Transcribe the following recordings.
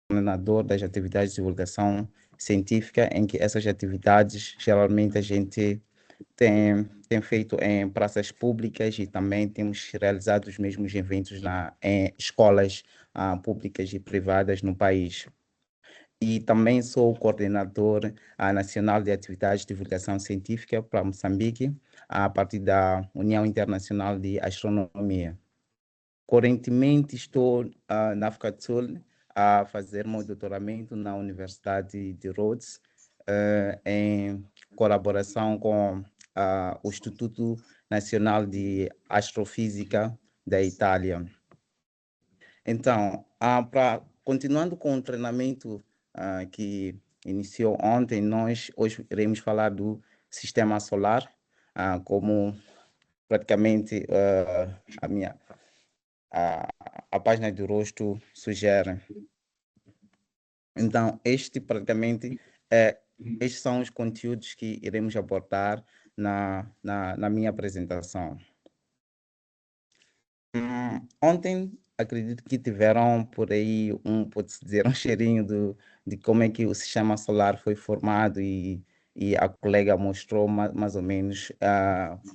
coordenador das atividades de divulgação científica, em que essas atividades geralmente a gente tem feito em praças públicas e também temos realizado os mesmos eventos em escolas públicas e privadas no país. E também sou o coordenador nacional de atividades de divulgação científica para Moçambique, a partir da União Internacional de Astronomia. Correntemente estou na África do Sul a fazer meu doutoramento na Universidade de Rhodes, em colaboração com o Instituto Nacional de Astrofísica da Itália. Então, continuando com o treinamento que iniciou ontem, nós hoje iremos falar do sistema solar, como praticamente a, a página do rosto sugere. Então, estes são os conteúdos que iremos abordar na minha apresentação. Ontem, acredito que tiveram por aí pode-se dizer, um cheirinho de como é que o sistema solar foi formado e a colega mostrou mais ou menos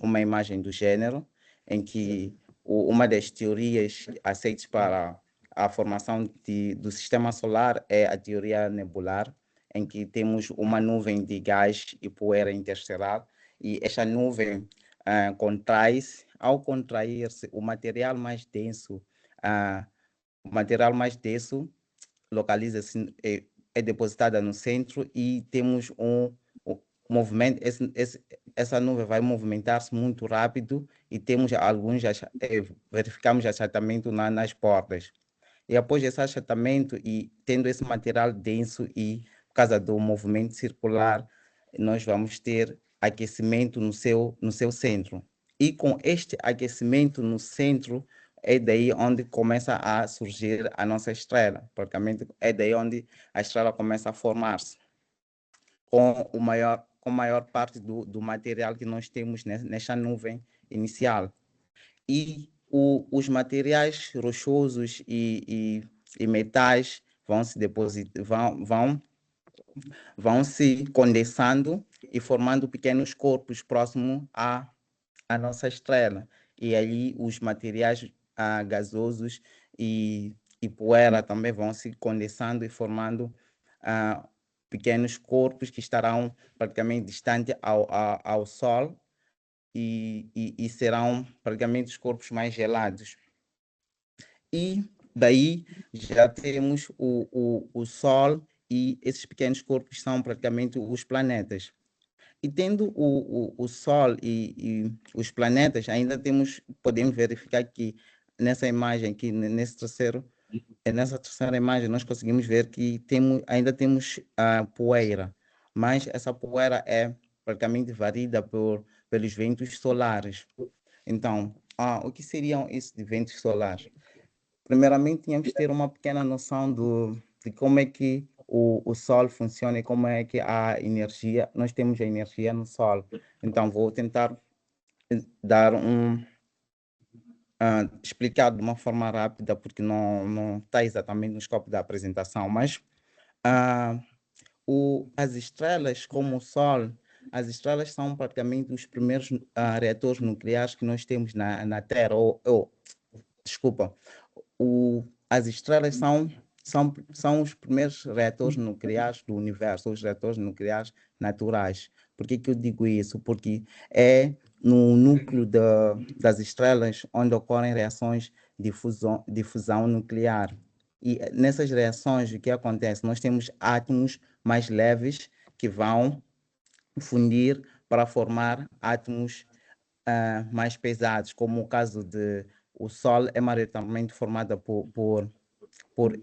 uma imagem do gênero, em que uma das teorias aceitas para a formação do sistema solar é a teoria nebular, em que temos uma nuvem de gás e poeira interestelar, e esta nuvem contrai-se. Ao contrair-se, o material mais denso localiza-se, é depositada no centro e temos um movimento, essa nuvem vai movimentar-se muito rápido e temos verificamos achatamento nas bordas. E após esse achatamento e tendo esse material denso e por causa do movimento circular, nós vamos ter aquecimento no seu centro. E com este aquecimento no centro, é daí onde começa a surgir a nossa estrela. Praticamente é daí onde a estrela começa a formar-se, com maior parte do material que nós temos nesta nuvem inicial. E os materiais rochosos e metais vão se depositar, vão se condensando e formando pequenos corpos próximos à nossa estrela. E ali os materiais gasosos e poeira também vão se condensando e formando pequenos corpos que estarão praticamente distantes ao Sol e serão praticamente os corpos mais gelados. E daí já temos o Sol e esses pequenos corpos são praticamente os planetas. E tendo o Sol e os planetas, podemos verificar que nessa imagem, aqui nessa terceira imagem, nós conseguimos ver que ainda temos a poeira, mas essa poeira é praticamente varrida pelos ventos solares. Então, o que seriam esses ventos solares? Primeiramente, tínhamos que ter uma pequena noção de como é que o Sol funciona e como é que nós temos a energia no Sol. Então, vou tentar dar explicar de uma forma rápida, porque não está exatamente no escopo da apresentação, mas as estrelas, como o Sol, as estrelas são praticamente os primeiros reatores nucleares que nós temos na Terra, desculpa, as estrelas são os primeiros reatores nucleares do universo, os reatores nucleares naturais. Por que eu digo isso? Porque é no núcleo das estrelas onde ocorrem reações de fusão nuclear. E nessas reações, o que acontece? Nós temos átomos mais leves que vão fundir para formar átomos mais pesados, como o caso o Sol é maioritariamente formado por, por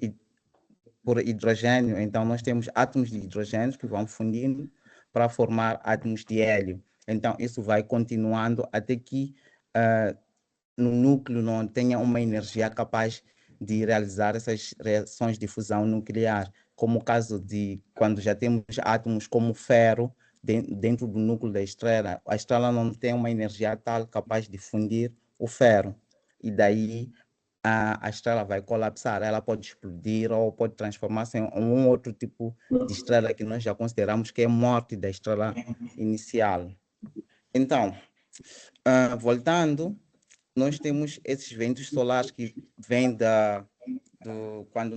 hidrogênio, então nós temos átomos de hidrogênio que vão fundindo para formar átomos de hélio. Então isso vai continuando até que no núcleo não tenha uma energia capaz de realizar essas reações de fusão nuclear, como o caso de quando já temos átomos como ferro dentro do núcleo da estrela, a estrela não tem uma energia tal capaz de fundir o ferro. E daí a estrela vai colapsar, ela pode explodir ou pode transformar-se em um outro tipo de estrela que nós já consideramos que é morte da estrela inicial. Então, voltando, nós temos esses ventos solares que vêm quando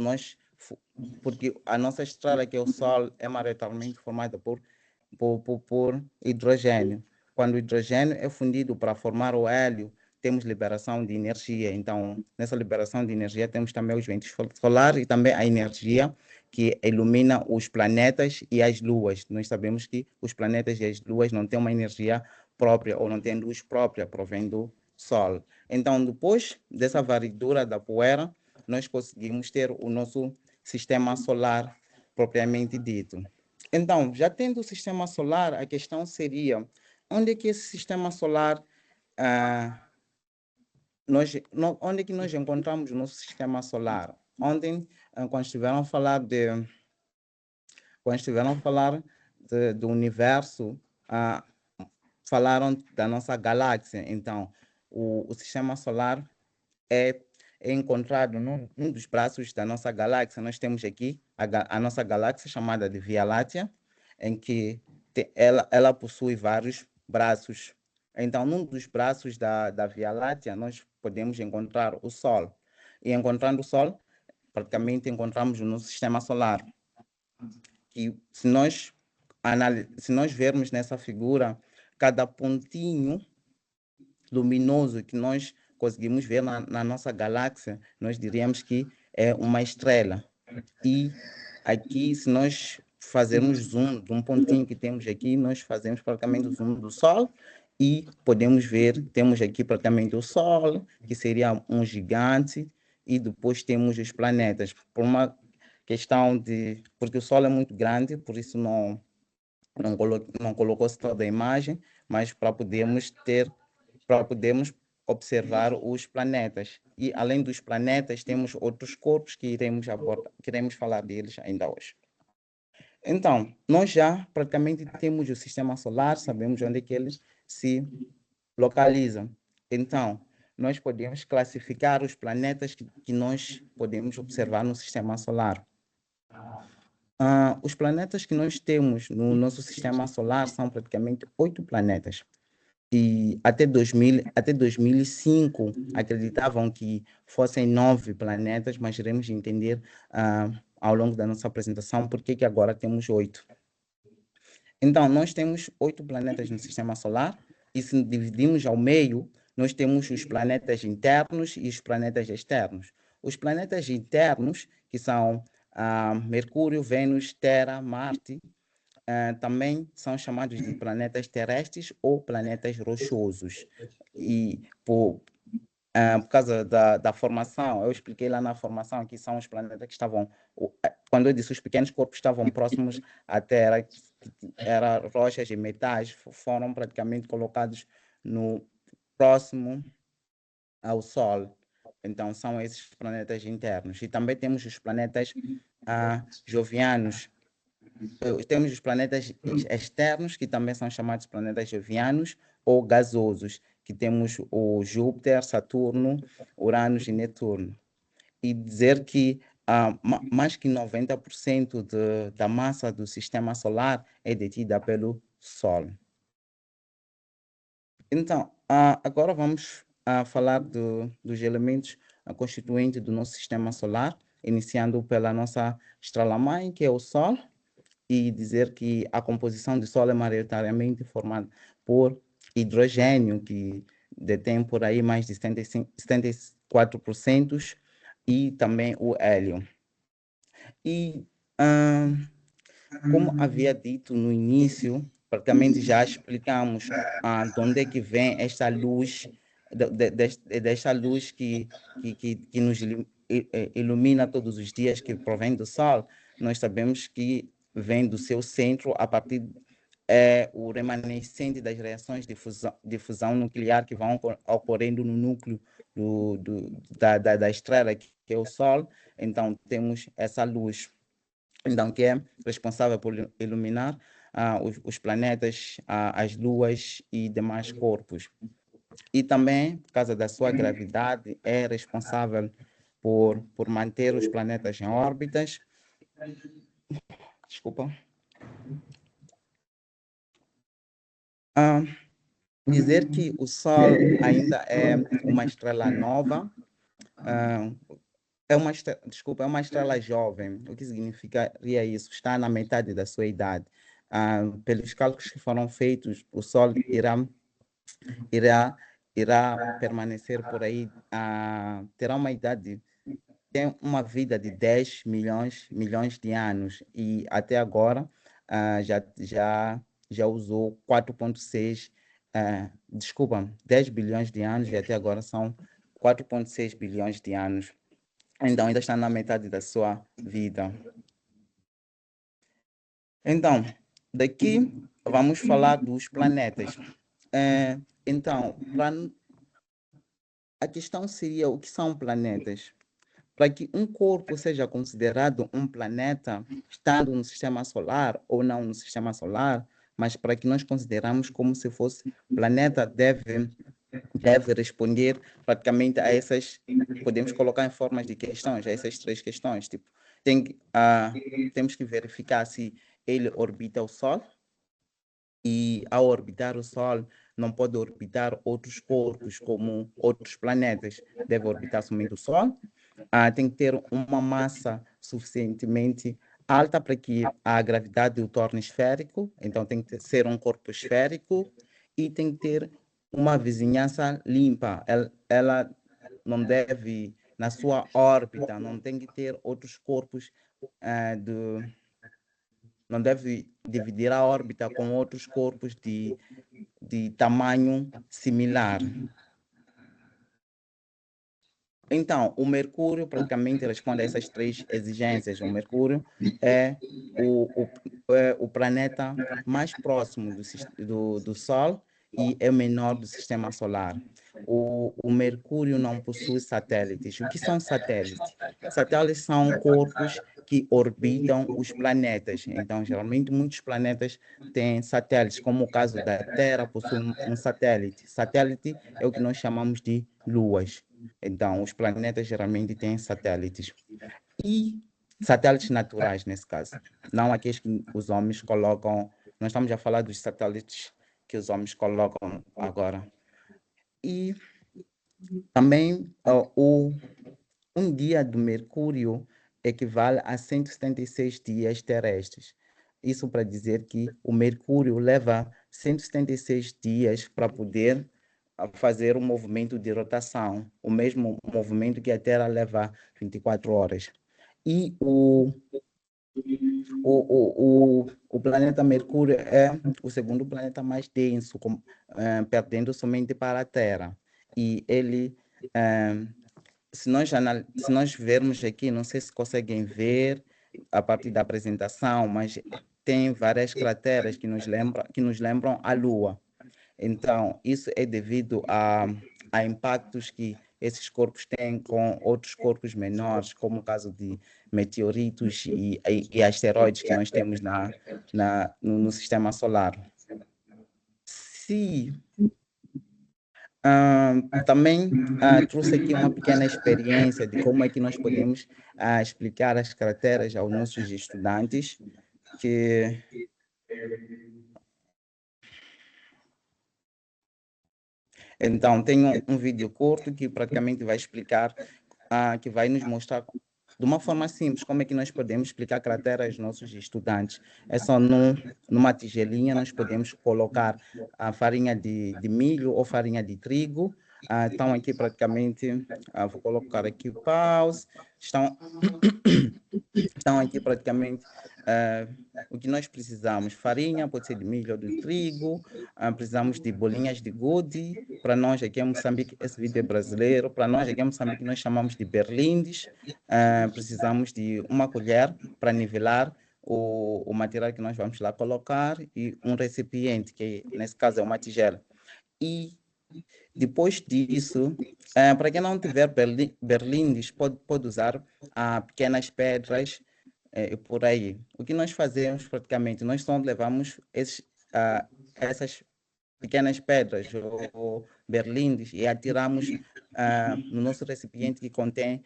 porque a nossa estrela, que é o Sol, é maioritariamente formada por hidrogênio. Quando o hidrogênio é fundido para formar o hélio, temos liberação de energia. Então, nessa liberação de energia, temos também os ventos solares e também a energia que ilumina os planetas e as luas. Nós sabemos que os planetas e as luas não têm uma energia própria ou não têm luz própria, provém do Sol. Então, depois dessa varredura da poeira, nós conseguimos ter o nosso sistema solar propriamente dito. Então, já tendo o sistema solar, a questão seria, onde é que esse sistema solar, onde é que nós encontramos o nosso sistema solar? Ontem, quando estiveram a falar do universo, falaram da nossa galáxia. Então, o sistema solar é encontrado num dos braços da nossa galáxia. Nós temos aqui a nossa galáxia chamada de Via Láctea, em que ela possui vários braços. Então, num dos braços da Via Láctea, nós podemos encontrar o Sol. E encontrando o Sol, praticamente encontramos o nosso sistema solar. Que se nós vermos nessa figura, cada pontinho luminoso que nós conseguimos ver na nossa galáxia, nós diríamos que é uma estrela. E aqui, se nós fazermos zoom de um pontinho que temos aqui, nós fazemos praticamente o zoom do Sol e podemos ver, temos aqui praticamente o Sol, que seria um gigante, e depois temos os planetas. Por uma questão porque o Sol é muito grande, por isso não colocou-se toda a imagem, mas para podermos observar os planetas. E além dos planetas, temos outros corpos que iremos falar deles ainda hoje. Então, nós já praticamente temos o sistema solar, sabemos onde é que eles se localizam. Então, nós podemos classificar os planetas que nós podemos observar no sistema solar. Os planetas que nós temos no nosso sistema solar são praticamente 8 planetas. E até 2005 acreditavam que fossem 9 planetas, mas iremos entender ao longo da nossa apresentação por que agora temos 8. Então, nós temos 8 planetas no sistema solar, e se dividimos ao meio, nós temos os planetas internos e os planetas externos. Os planetas internos, que são Mercúrio, Vênus, Terra, Marte, também são chamados de planetas terrestres ou planetas rochosos. E por causa da formação, eu expliquei lá na formação que são os planetas que estavam, quando eu disse os pequenos corpos estavam próximos à Terra, era rochas e metais, foram praticamente colocados no próximo ao Sol. Então, são esses planetas internos. E também temos os planetas jovianos. Temos os planetas externos, que também são chamados planetas jovianos ou gasosos, que temos o Júpiter, Saturno, Urano e Netuno. E dizer que mais que 90% da massa do sistema solar é detida pelo Sol. Então, agora vamos falar dos elementos constituintes do nosso sistema solar, iniciando pela nossa estrela-mãe, que é o Sol, e dizer que a composição do Sol é maioritariamente formada por hidrogênio, que detém por aí mais de 74%, e também o hélio. E, como havia dito no início, praticamente já explicamos de onde é que vem esta luz, desta luz que nos ilumina todos os dias, que provém do Sol. Nós sabemos que vem do seu centro a partir o remanescente das reações de fusão nuclear que vão ocorrendo no núcleo da estrela, que é o Sol. Então, temos essa luz, então, que é responsável por iluminar os planetas, as luas e demais corpos. E também, por causa da sua gravidade, é responsável por manter os planetas em órbitas. Desculpa. Dizer que o Sol ainda é uma estrela nova, desculpa, é uma estrela jovem. O que significaria isso? Está na metade da sua idade. Pelos cálculos que foram feitos, o Sol irá, irá permanecer por aí, terá uma idade, tem uma vida de 10 milhões de anos e até agora já usou 4,6, desculpa, 10 bilhões de anos e até agora são 4,6 bilhões de anos. Então ainda está na metade da sua vida. Então, daqui vamos falar dos planetas. Então, a questão seria o que são planetas? Para que um corpo seja considerado um planeta, estando no sistema solar ou não no sistema solar, mas para que nós consideramos como se fosse planeta, deve responder praticamente a essas, podemos colocar em formas de questões, a essas três questões. Tipo, temos que verificar se ele orbita o Sol, e ao orbitar o Sol não pode orbitar outros corpos como outros planetas, deve orbitar somente o Sol. Tem que ter uma massa suficientemente alta para que a gravidade o torne esférico, então tem que ser um corpo esférico e tem que ter uma vizinhança limpa. Ela não deve, na sua órbita, não tem que ter outros corpos não deve dividir a órbita com outros corpos de tamanho similar. Então, o Mercúrio praticamente responde a essas três exigências. O Mercúrio é o planeta mais próximo do Sol e é o menor do sistema solar. O Mercúrio não possui satélites. O que são satélites? Satélites são corpos que orbitam os planetas. Então, geralmente, muitos planetas têm satélites, como o caso da Terra possui um satélite. Satélite é o que nós chamamos de luas. Então, os planetas geralmente têm satélites. E satélites naturais, nesse caso. Não aqueles que os homens colocam. Nós estamos a falar dos satélites que os homens colocam agora. E também um dia do Mercúrio equivale a 176 dias terrestres. Isso para dizer que o Mercúrio leva 176 dias para poder fazer um movimento de rotação, o mesmo movimento que a Terra leva 24 horas. E o planeta Mercúrio é o segundo planeta mais denso, perdendo somente para a Terra. E ele, se nós vermos aqui, não sei se conseguem ver a partir da apresentação, mas tem várias crateras que nos lembram a Lua. Então, isso é devido a impactos que esses corpos têm com outros corpos menores, como o caso de meteoritos e asteroides que nós temos no sistema solar. Também trouxe aqui uma pequena experiência de como é que nós podemos explicar as crateras aos nossos estudantes, que então, tem um vídeo curto que praticamente vai explicar, que vai nos mostrar de uma forma simples como é que nós podemos explicar crateras aos nossos estudantes. É só numa tigelinha nós podemos colocar a farinha de milho ou farinha de trigo. Estão aqui praticamente, vou colocar aqui o pause, estão aqui praticamente o que nós precisamos: farinha, pode ser de milho ou de trigo, precisamos de bolinhas de gude, para nós aqui em Moçambique, esse vídeo é brasileiro, para nós aqui em Moçambique nós chamamos de berlindes, precisamos de uma colher para nivelar o material que nós vamos lá colocar e um recipiente, que nesse caso é uma tigela. E depois disso, para quem não tiver berlindes, pode usar pequenas pedras por aí. O que nós fazemos praticamente, nós só levamos essas pequenas pedras, ou berlindes e atiramos no nosso recipiente que contém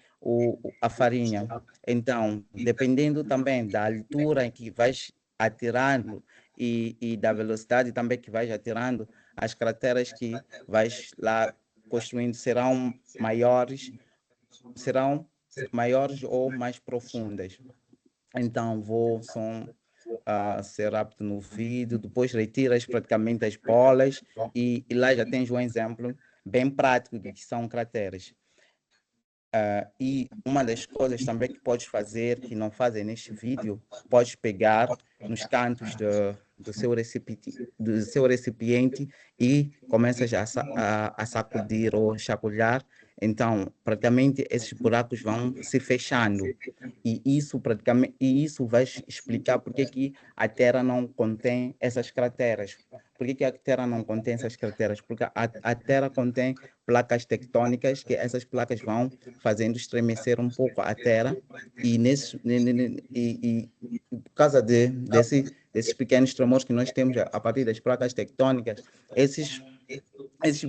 a farinha. Então, dependendo também da altura em que vais atirando e da velocidade também que vais atirando, as crateras que vais lá construindo serão maiores ou mais profundas. Então, são ser rápido no vídeo, depois retiras praticamente as bolas e lá já tens um exemplo bem prático do que são crateras. E uma das coisas também que podes fazer, que não fazem neste vídeo, podes pegar nos cantos do seu recipiente e começas a sacudir ou chacoalhar. Então, praticamente esses buracos vão se fechando. E isso vai explicar porque que a Terra não contém essas crateras. Por que a Terra não contém essas crateras? Porque a Terra contém placas tectônicas, que essas placas vão fazendo estremecer um pouco a Terra, e por causa desses pequenos tremores que nós temos a partir das placas tectônicas, esses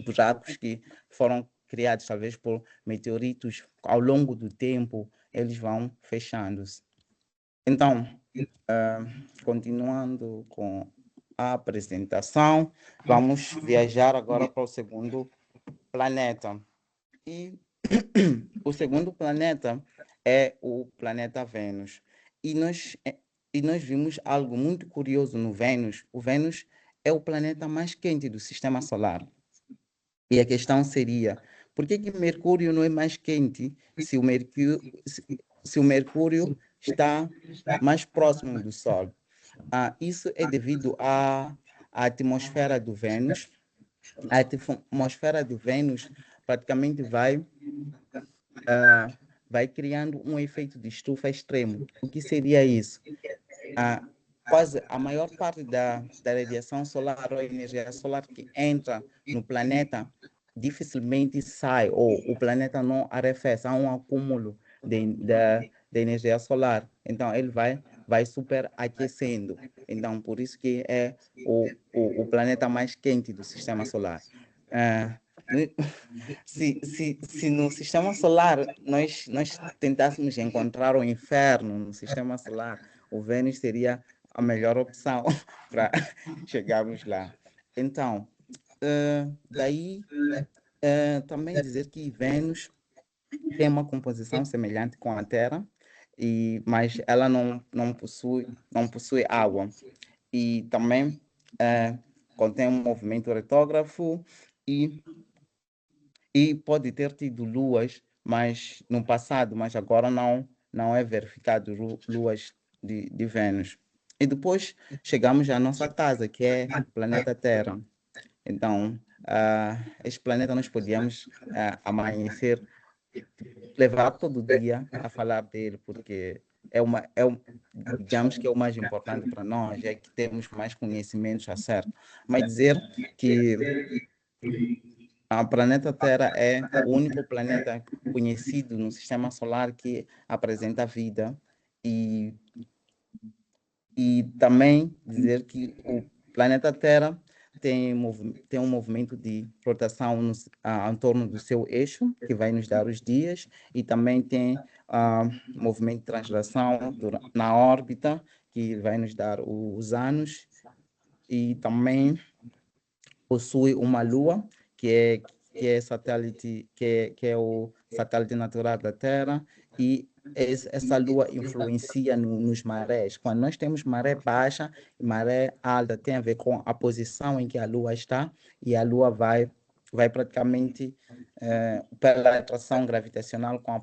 buracos que foram criados talvez por meteoritos ao longo do tempo, eles vão fechando-se. Então, continuando com a apresentação, vamos viajar agora para o segundo planeta. E o segundo planeta é o planeta Vênus. E nós vimos algo muito curioso no Vênus. O Vênus é o planeta mais quente do Sistema Solar. E a questão seria, por que Mercúrio não é mais quente se o Mercúrio está mais próximo do Sol? Isso é devido à atmosfera do Vênus. A atmosfera do Vênus praticamente vai criando um efeito de estufa extremo. O que seria isso? Quase a maior parte da radiação solar ou energia solar que entra no planeta dificilmente sai, ou o planeta não arrefece, há um acúmulo de energia solar. Então, ele vai superaquecendo. Então, por isso que é o planeta mais quente do Sistema Solar. Se no Sistema Solar nós tentássemos encontrar o inferno no Sistema Solar, o Vênus seria a melhor opção para chegarmos lá. Então, daí também dizer que Vênus tem uma composição semelhante com a Terra, mas ela não possui água. E também contém um movimento retógrafo e pode ter tido luas, mas no passado, mas agora não é verificado luas de Vênus. E depois chegamos à nossa casa, que é o planeta Terra. Então, este planeta nós podíamos amanhecer, levar todo dia a falar dele, porque digamos que é o mais importante para nós, é que temos mais conhecimentos acerca. Mas dizer que o planeta Terra é o único planeta conhecido no Sistema Solar que apresenta vida, e também dizer que o planeta Terra tem um movimento de rotação em torno do seu eixo, que vai nos dar os dias, e também tem movimento de translação na órbita, que vai nos dar os anos, e também possui uma lua, que é satélite, que é o satélite natural da Terra, e essa lua influencia nos marés. Quando nós temos maré baixa e maré alta, tem a ver com a posição em que a lua está, e a lua vai praticamente pela atração gravitacional com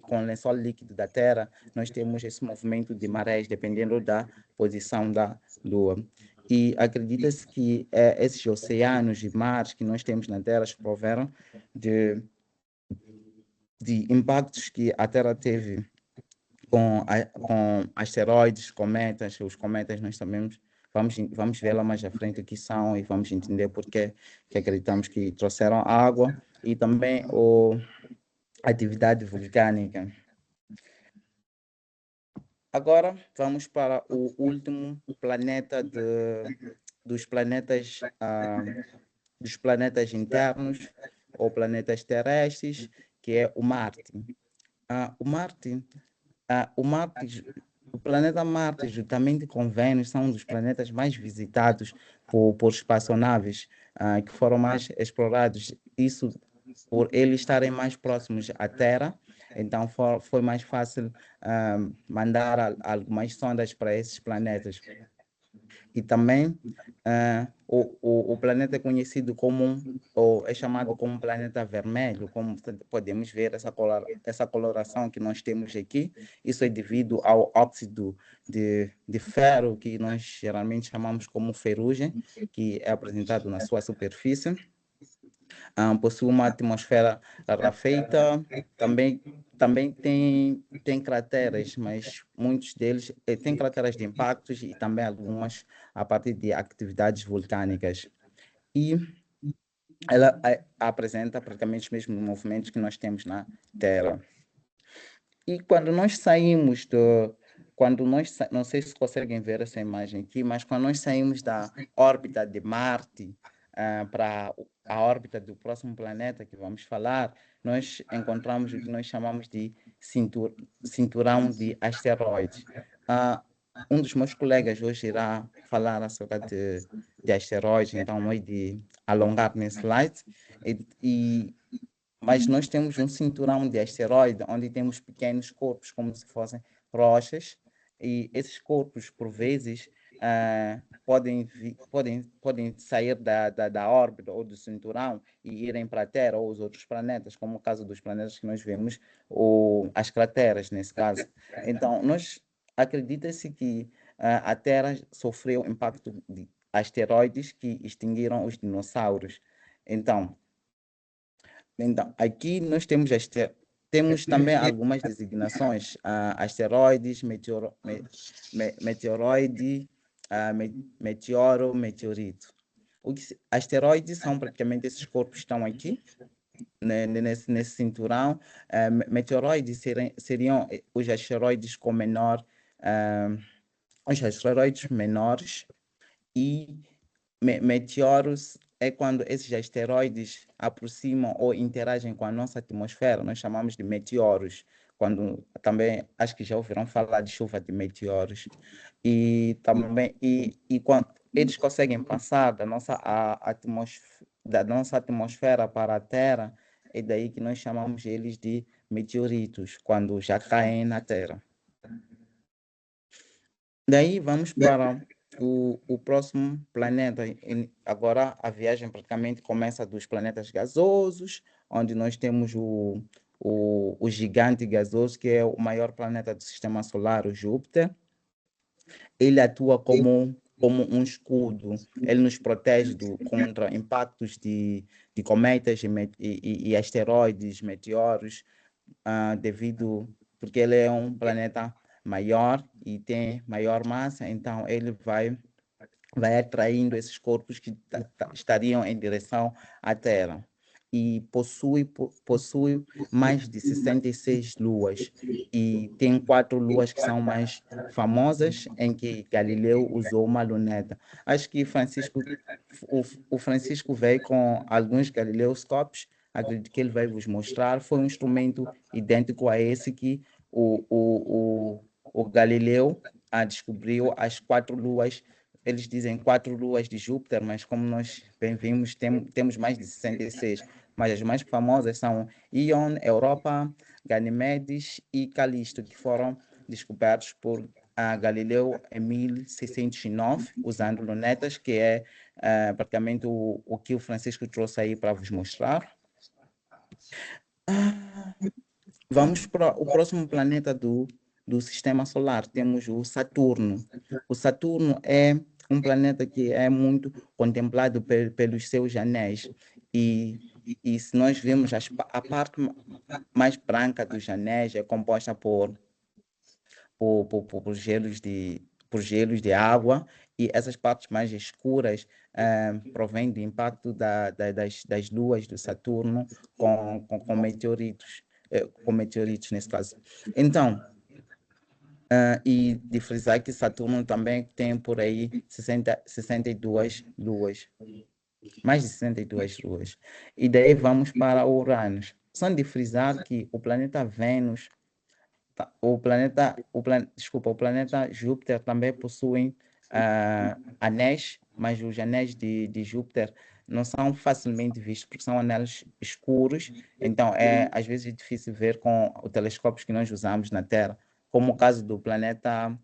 com o lençol líquido da Terra, nós temos esse movimento de marés dependendo da posição da lua. E acredita-se que esses oceanos e mares que nós temos na Terra proveram de impactos que a Terra teve com asteroides, cometas. Os cometas nós sabemos, vamos ver lá mais à frente o que são, e vamos entender porque que acreditamos que trouxeram água, e também a atividade vulcânica. Agora vamos para o último planeta dos planetas dos planetas internos ou planetas terrestres, que é o Marte. O Marte, o planeta Marte, juntamente com Vênus, são um dos planetas mais visitados por espaçonaves que foram mais explorados. Isso por eles estarem mais próximos à Terra, então foi mais fácil mandar algumas sondas para esses planetas. E também o planeta é conhecido ou é chamado como planeta vermelho, como podemos ver essa coloração que nós temos aqui. Isso é devido ao óxido de ferro, que nós geralmente chamamos como ferrugem, que é apresentado na sua superfície. Possui uma atmosfera rarefeita, também tem crateras, mas muitos deles têm crateras de impactos e também algumas a partir de atividades vulcânicas. E ela apresenta praticamente os mesmos movimentos que nós temos na Terra. E quando nós saímos não sei se conseguem ver essa imagem aqui, mas quando nós saímos da órbita de Marte para a órbita do próximo planeta que vamos falar, nós encontramos o que nós chamamos de cinturão de asteroides. Um dos meus colegas hoje irá falar acerca de asteroides, então vou de alongar nesse slide. Mas nós temos um cinturão de asteroide onde temos pequenos corpos como se fossem rochas, e esses corpos, por vezes, podem sair da órbita ou do cinturão e irem para a Terra ou os outros planetas, como o caso dos planetas que nós vemos, ou as crateras, nesse caso. Então, acredita-se que a Terra sofreu impacto de asteroides que extinguiram os dinossauros. Então, aqui nós temos também algumas designações, asteroides, meteoroide, meteoro, meteorito. Asteroides são praticamente esses corpos que estão aqui, né, nesse cinturão. Meteoroides seriam os asteroides com os asteroides menores, e meteoros é quando esses asteroides aproximam ou interagem com a nossa atmosfera, nós chamamos de meteoros. Quando também acho que já ouviram falar de chuva de meteoros. E também quando eles conseguem passar da nossa atmosfera para a Terra, é daí que nós chamamos eles de meteoritos, quando já caem na Terra. Daí vamos para o próximo planeta. Agora a viagem praticamente começa dos planetas gasosos, onde nós temos o gigante gasoso, que é o maior planeta do sistema solar, o Júpiter. Ele atua como um escudo, ele nos protege contra impactos de cometas e asteroides, meteoros, porque ele é um planeta maior e tem maior massa, então ele vai atraindo esses corpos que estariam em direção à Terra. E possui mais de 66 luas, e tem 4 luas que são mais famosas, em que Galileu usou uma luneta. Acho que o Francisco veio com alguns galileoscópios, acredito que ele vai vos mostrar. Foi um instrumento idêntico a esse que o Galileu descobriu as 4 luas. Eles dizem 4 luas de Júpiter, mas como nós bem vimos, temos mais de 66. Mas as mais famosas são Ion, Europa, Ganimedes e Calisto, que foram descobertos por Galileu em 1609, usando lunetas, que é praticamente o que o Francisco trouxe aí para vos mostrar. Vamos para o próximo planeta do sistema solar. Temos o Saturno. O Saturno é um planeta que é muito contemplado pelos seus anéis. E se nós vemos a parte mais branca dos anéis é composta por gelos de água, e essas partes mais escuras provêm do impacto das luas do Saturno com meteoritos, nesse caso. Então, e de frisar que Saturno também tem por aí 62 luas. mais de 62 luas. E daí vamos para Uranus. Só de frisar que o planeta Vênus, o planeta Júpiter também possui anéis, mas os anéis de Júpiter não são facilmente vistos porque são anéis escuros, então às vezes é difícil ver com os telescópios que nós usamos na Terra, como o caso do planeta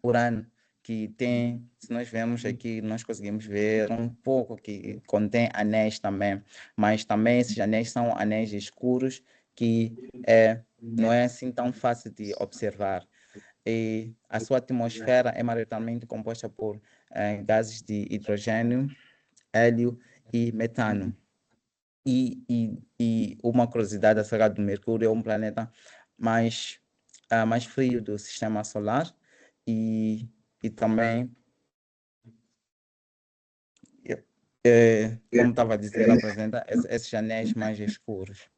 Urano, que tem, se nós vemos aqui, nós conseguimos ver um pouco que contém anéis também, mas também esses anéis são anéis escuros que não é assim tão fácil de observar. E a sua atmosfera é maioritariamente composta por gases de hidrogênio, hélio e metano. E uma curiosidade acerca do Mercúrio, é um planeta mais frio do sistema solar e também, como estava a dizer, apresenta esses anéis mais escuros.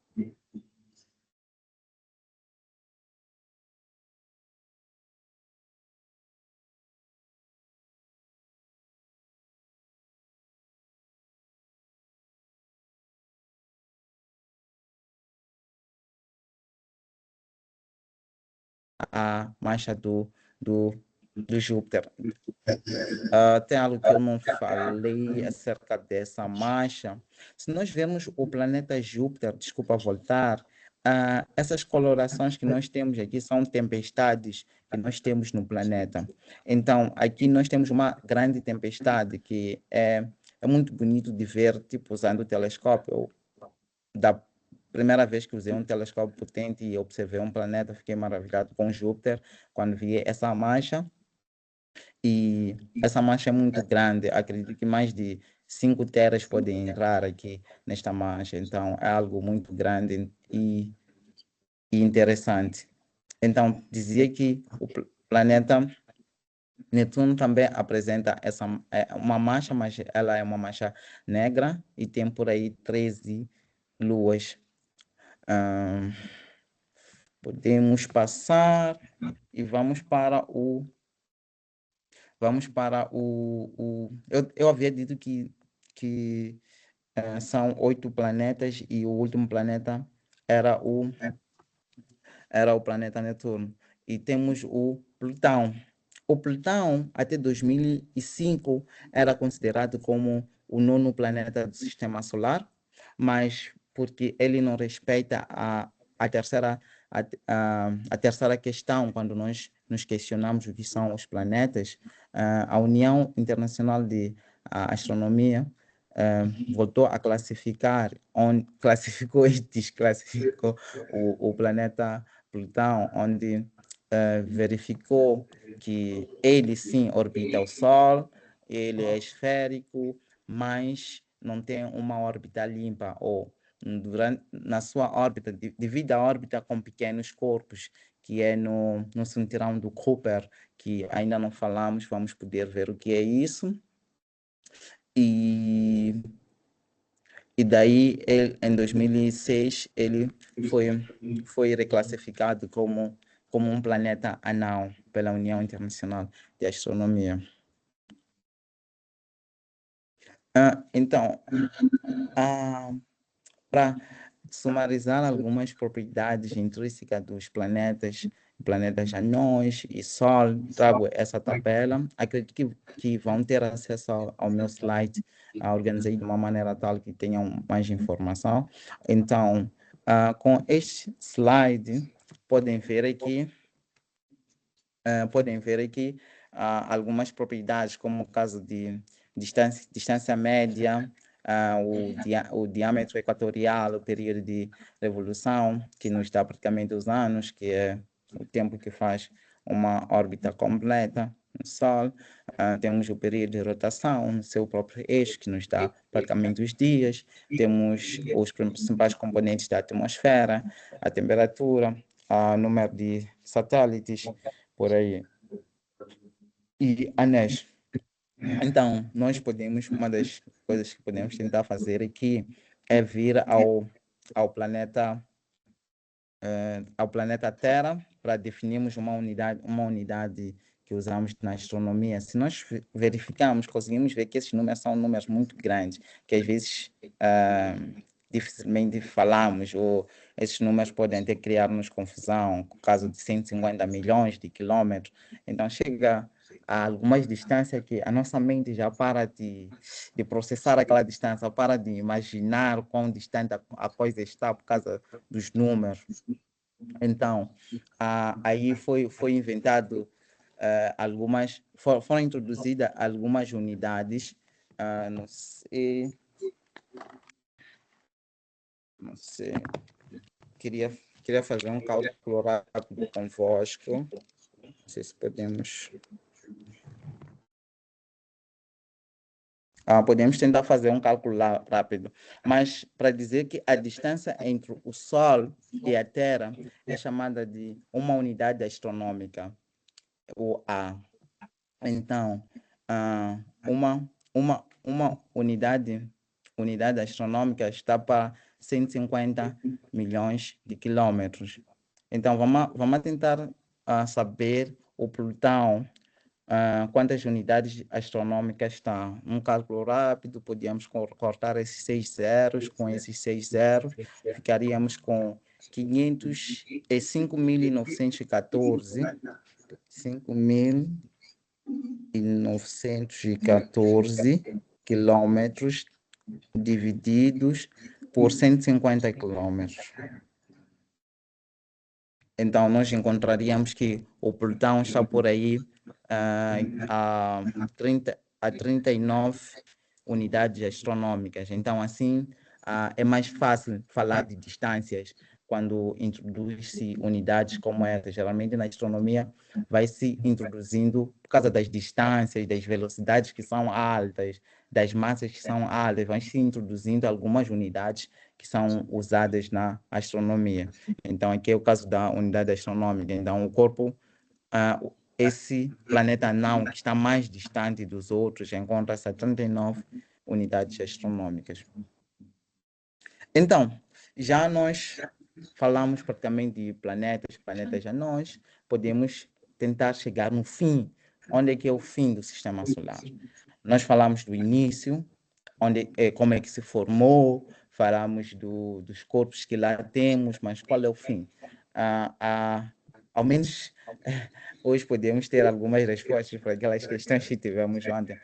A mancha do Júpiter. Tem algo que eu não falei acerca dessa mancha. Se nós vermos o planeta Júpiter, desculpa voltar, essas colorações que nós temos aqui são tempestades que nós temos no planeta. Então, aqui nós temos uma grande tempestade que é muito bonito de ver, tipo, usando o telescópio. Da primeira vez que usei um telescópio potente e observei um planeta, fiquei maravilhado com Júpiter quando vi essa mancha. E essa mancha é muito grande, acredito que mais de 5 teras podem entrar aqui nesta mancha, então é algo muito grande e interessante. Então, dizia que o planeta Netuno também apresenta uma mancha, mas ela é uma mancha negra e tem por aí 13 luas. Ahn, Podemos passar e eu havia dito que são 8 planetas e o último planeta era o planeta Netuno. E temos o Plutão. O Plutão, até 2005, era considerado como o nono planeta do Sistema Solar, mas porque ele não respeita a terceira, a terceira questão, quando nós nos questionamos o que são os planetas, a União Internacional de Astronomia voltou a classificar, classificou e desclassificou o planeta Plutão, onde verificou que ele sim orbita o Sol, ele é esférico, mas não tem uma órbita limpa, ou na sua órbita, devido à órbita com pequenos corpos, que é no cinturão do Kuiper, que ainda não falamos, vamos poder ver o que é isso. E daí, em 2006, ele foi reclassificado como um planeta anão pela União Internacional de Astronomia. Então, para sumarizar algumas propriedades intrínsecas dos planetas anões e Sol, trago essa tabela. Acredito que vão ter acesso ao meu slide, organizei de uma maneira tal que tenham mais informação. Então, com este slide, podem ver aqui algumas propriedades, como o caso de distância média, o diâmetro equatorial, o período de revolução, que nos dá praticamente os anos, que é o tempo que faz uma órbita completa no Sol. Temos o período de rotação no seu próprio eixo, que nos dá praticamente os dias. Temos os principais componentes da atmosfera, a temperatura, o número de satélites, por aí, e anéis. Então, uma das coisas que podemos tentar fazer aqui é vir ao planeta Terra para definirmos uma unidade que usamos na astronomia, se nós verificarmos, conseguimos ver que esses números são números muito grandes, que às vezes dificilmente falamos, ou esses números podem até criar-nos confusão, no caso de 150 milhões de quilômetros. Então, chega a algumas distâncias que a nossa mente já para de processar aquela distância, para de imaginar quão distante a coisa está por causa dos números. Então, aí foi inventado foram introduzidas algumas unidades, não sei, queria fazer um cálculo rápido convosco, não sei se podemos... podemos tentar fazer um cálculo rápido, mas para dizer que a distância entre o Sol e a Terra é chamada de uma unidade astronômica, o A. Então, uma unidade astronômica está para 150 milhões de quilômetros. Então, vamos tentar saber o Plutão, quantas unidades astronômicas está. Um cálculo rápido, podíamos cortar esses 6 zeros, com esses 6 zeros, ficaríamos com 5.914 quilômetros divididos por 150 quilômetros. Então, nós encontraríamos que o Plutão está por aí a 39 unidades astronômicas. Então, assim, é mais fácil falar de distâncias quando introduz-se unidades como essa. Geralmente, na astronomia, vai se introduzindo, por causa das distâncias, das velocidades que são altas, das massas que são altas, vai se introduzindo algumas unidades que são usadas na astronomia. Então, aqui é o caso da unidade astronômica. Então, o corpo, esse planeta anão que está mais distante dos outros, encontra-se a 39 unidades astronômicas. Então, já nós falamos praticamente de planetas anões, podemos tentar chegar no fim. Onde é que é o fim do sistema solar? Nós falamos do início, como é que se formou, falamos dos corpos que lá temos, mas qual é o fim? Ao menos hoje podemos ter algumas respostas para aquelas questões que tivemos ontem.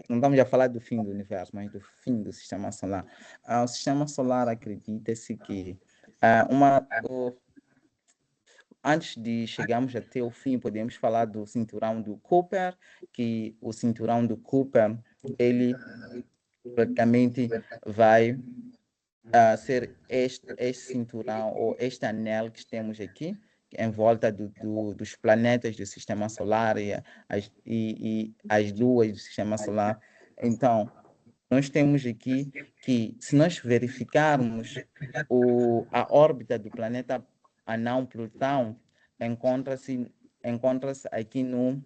Não estamos a falar do fim do universo, mas do fim do sistema solar. O sistema solar acredita-se que antes de chegarmos até o fim, podemos falar do cinturão do Kuiper, que o cinturão do Kuiper, ele praticamente vai ser este cinturão ou este anel que temos aqui, em volta dos planetas do sistema solar e as luas do sistema solar. Então, nós temos aqui que, se nós verificarmos a órbita do planeta anão Plutão, encontra-se aqui no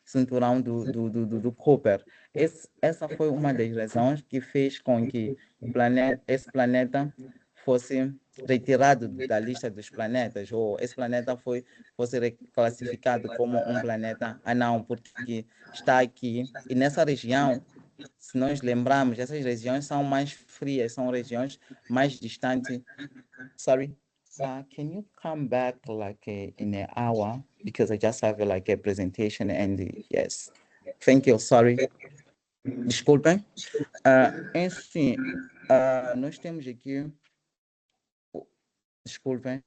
cinturão do Kuiper. Essa foi uma das razões que fez com que esse planeta fosse retirado da lista dos planetas, ou esse planeta fosse reclassificado como um planeta anão, porque está aqui, e nessa região, se nós lembrarmos, essas regiões são mais frias, são regiões mais distantes. Sorry. Can you come back in an hour, because I just have a presentation and yes. Thank you. Sorry. Desculpem. Enfim, nós temos aqui... Desculpem.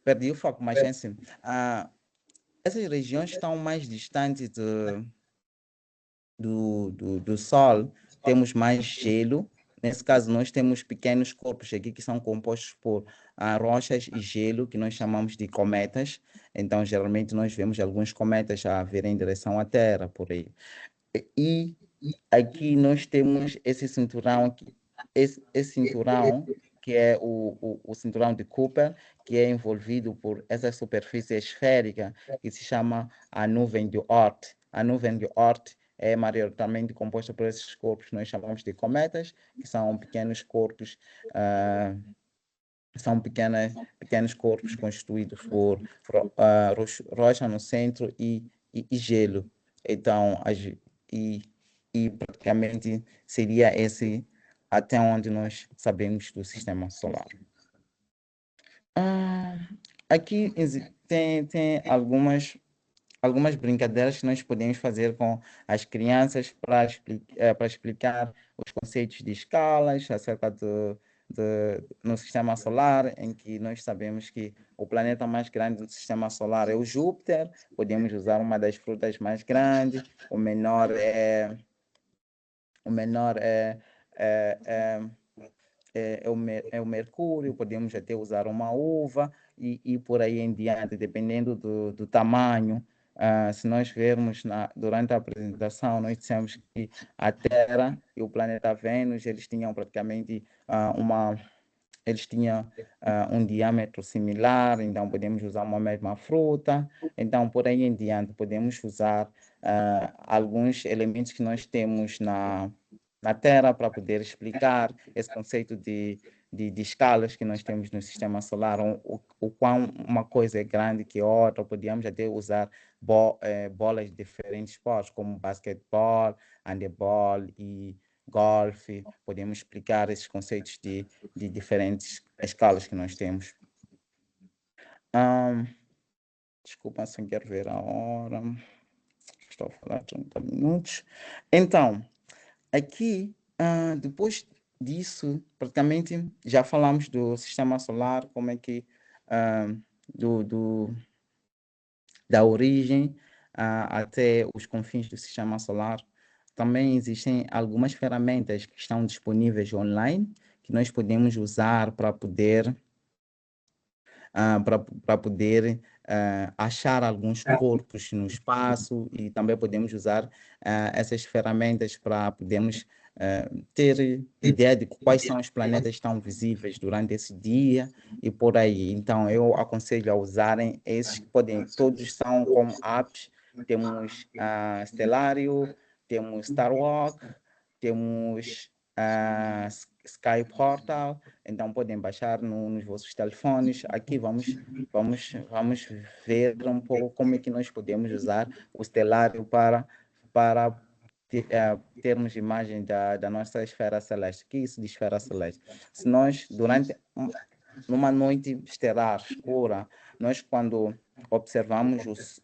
Perdi o foco, mas enfim. Essas regiões estão mais distantes do Sol, temos mais gelo. Nesse caso, nós temos pequenos corpos aqui que são compostos por rochas e gelo, que nós chamamos de cometas. Então, geralmente, nós vemos alguns cometas a vir em direção à Terra, por aí. E aqui nós temos esse cinturão, esse cinturão, que é o cinturão de Kuiper, que é envolvido por essa superfície esférica, que se chama a nuvem de Oort. A nuvem de Oort é maioritariamente composta por esses corpos que nós chamamos de cometas, que são pequenos corpos, pequenos corpos constituídos por rocha no centro e e gelo. Então, e praticamente seria esse até onde nós sabemos do sistema solar. Ah, aqui tem algumas brincadeiras que nós podemos fazer com as crianças para explicar os conceitos de escalas acerca no sistema solar, em que nós sabemos que o planeta mais grande do sistema solar é o Júpiter. Podemos usar uma das frutas mais grandes, o menor é, é, é o mercúrio. Podemos até usar uma uva e por aí em diante, dependendo do tamanho. Se nós vermos durante a apresentação, nós dissemos que a Terra e o planeta Vênus, eles tinham praticamente eles tinham um diâmetro similar, então podemos usar uma mesma fruta. Então, por aí em diante, podemos usar alguns elementos que nós temos na Terra para poder explicar esse conceito de escalas que nós temos no sistema solar, o quão uma coisa é grande que outra. Podíamos até usar bolas de diferentes esportes, como basquetebol, handebol e golfe. Podemos explicar esses conceitos de diferentes escalas que nós temos. Desculpa, sem quero ver a hora. Estou a falar 30 minutos. Então, aqui, depois disso, praticamente já falamos do sistema solar, como é que da origem até os confins do sistema solar. Também existem algumas ferramentas que estão disponíveis online que nós podemos usar para poder achar alguns corpos no espaço, e também podemos usar essas ferramentas para podermos ter ideia de quais são os planetas que estão visíveis durante esse dia e por aí. Então, eu aconselho a usarem esses que todos são como apps. Temos Stellarium, temos Starwalk, temos Sky Portal. Então podem baixar nos vossos telefones. Aqui vamos ver um pouco como é que nós podemos usar o Stellarium para termos imagem da nossa esfera celeste. O que é isso de esfera celeste? Se nós, numa noite estelar escura, nós quando observamos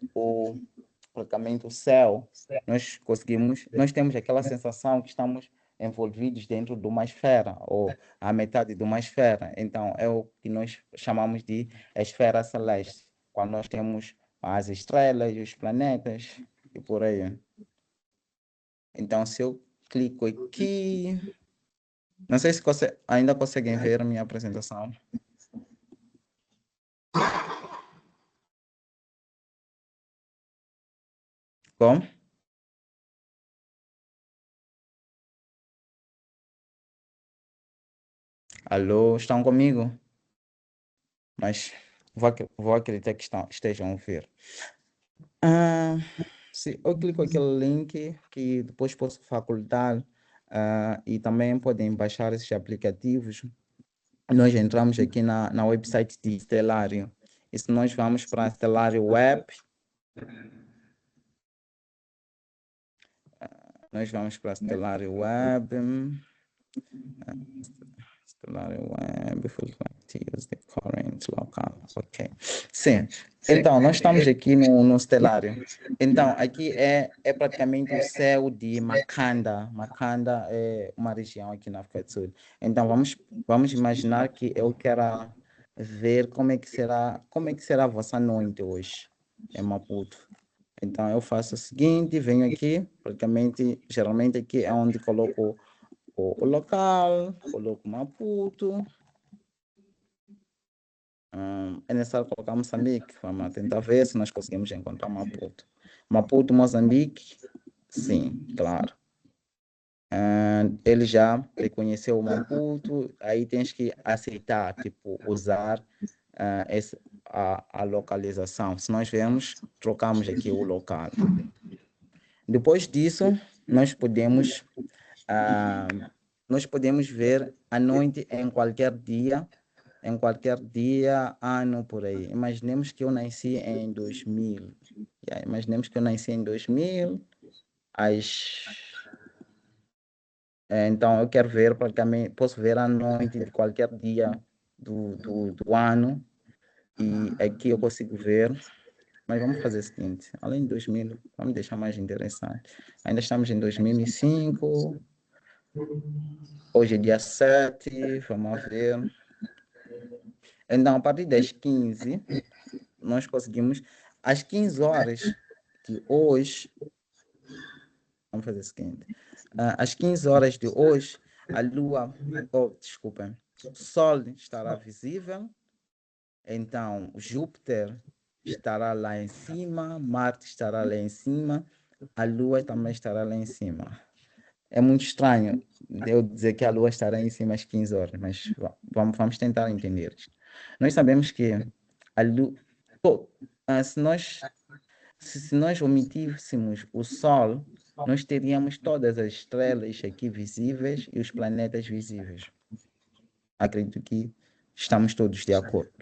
praticamente o céu, nós temos aquela sensação que estamos envolvidos dentro de uma esfera, ou a metade de uma esfera. Então, é o que nós chamamos de esfera celeste, quando nós temos as estrelas, os planetas e por aí. Então, se eu clico aqui, não sei se ainda conseguem ver a minha apresentação. Como? Alô, estão comigo? Mas vou acreditar que estejam a ver. Se eu clico aquele link que depois posso facultar, e também podem baixar esses aplicativos. Nós entramos aqui na website de Stellarium. E se nós vamos para a Stellarium Web, nós vamos para a Stellarium Web. Stellarium Web, would like to use the current local. Ok. Sim. Então, nós estamos aqui no Stellarium. Então, aqui é praticamente o céu de Makanda. Makanda é uma região aqui na África do Sul. Então, vamos imaginar que eu quero ver como é que será a vossa noite hoje em Maputo. Então, eu faço o seguinte, venho aqui, praticamente, geralmente aqui é onde coloco o local, coloco Maputo. É necessário colocar Moçambique. Vamos tentar ver se nós conseguimos encontrar Maputo. Maputo, Moçambique, sim, claro. Ele já reconheceu o Maputo, aí tens que aceitar, tipo, usar a localização. Se nós vemos, trocamos aqui o local. Depois disso, nós podemos ver a noite em qualquer dia em qualquer dia, ano, por aí. Imaginemos que eu nasci em 2000. Imaginemos que eu nasci em 2000, as... então eu quero ver praticamente, posso ver a noite de qualquer dia do ano, e aqui eu consigo ver, mas vamos fazer o seguinte, além de 2000, vamos deixar mais interessante. Ainda estamos em 2005, hoje é dia 7, vamos ver. Então, a partir das 15, nós conseguimos, às 15 horas de hoje, vamos fazer o seguinte, às 15 horas de hoje, a Lua, desculpa, o Sol estará visível, então Júpiter estará lá em cima, Marte estará lá em cima, a Lua também estará lá em cima. É muito estranho eu dizer que a Lua estará em cima às 15 horas, mas vamos tentar entender isto. Nós sabemos que a Lua, se nós se nós omitíssemos o Sol, nós teríamos todas as estrelas aqui visíveis e os planetas visíveis. Acredito que estamos todos de acordo.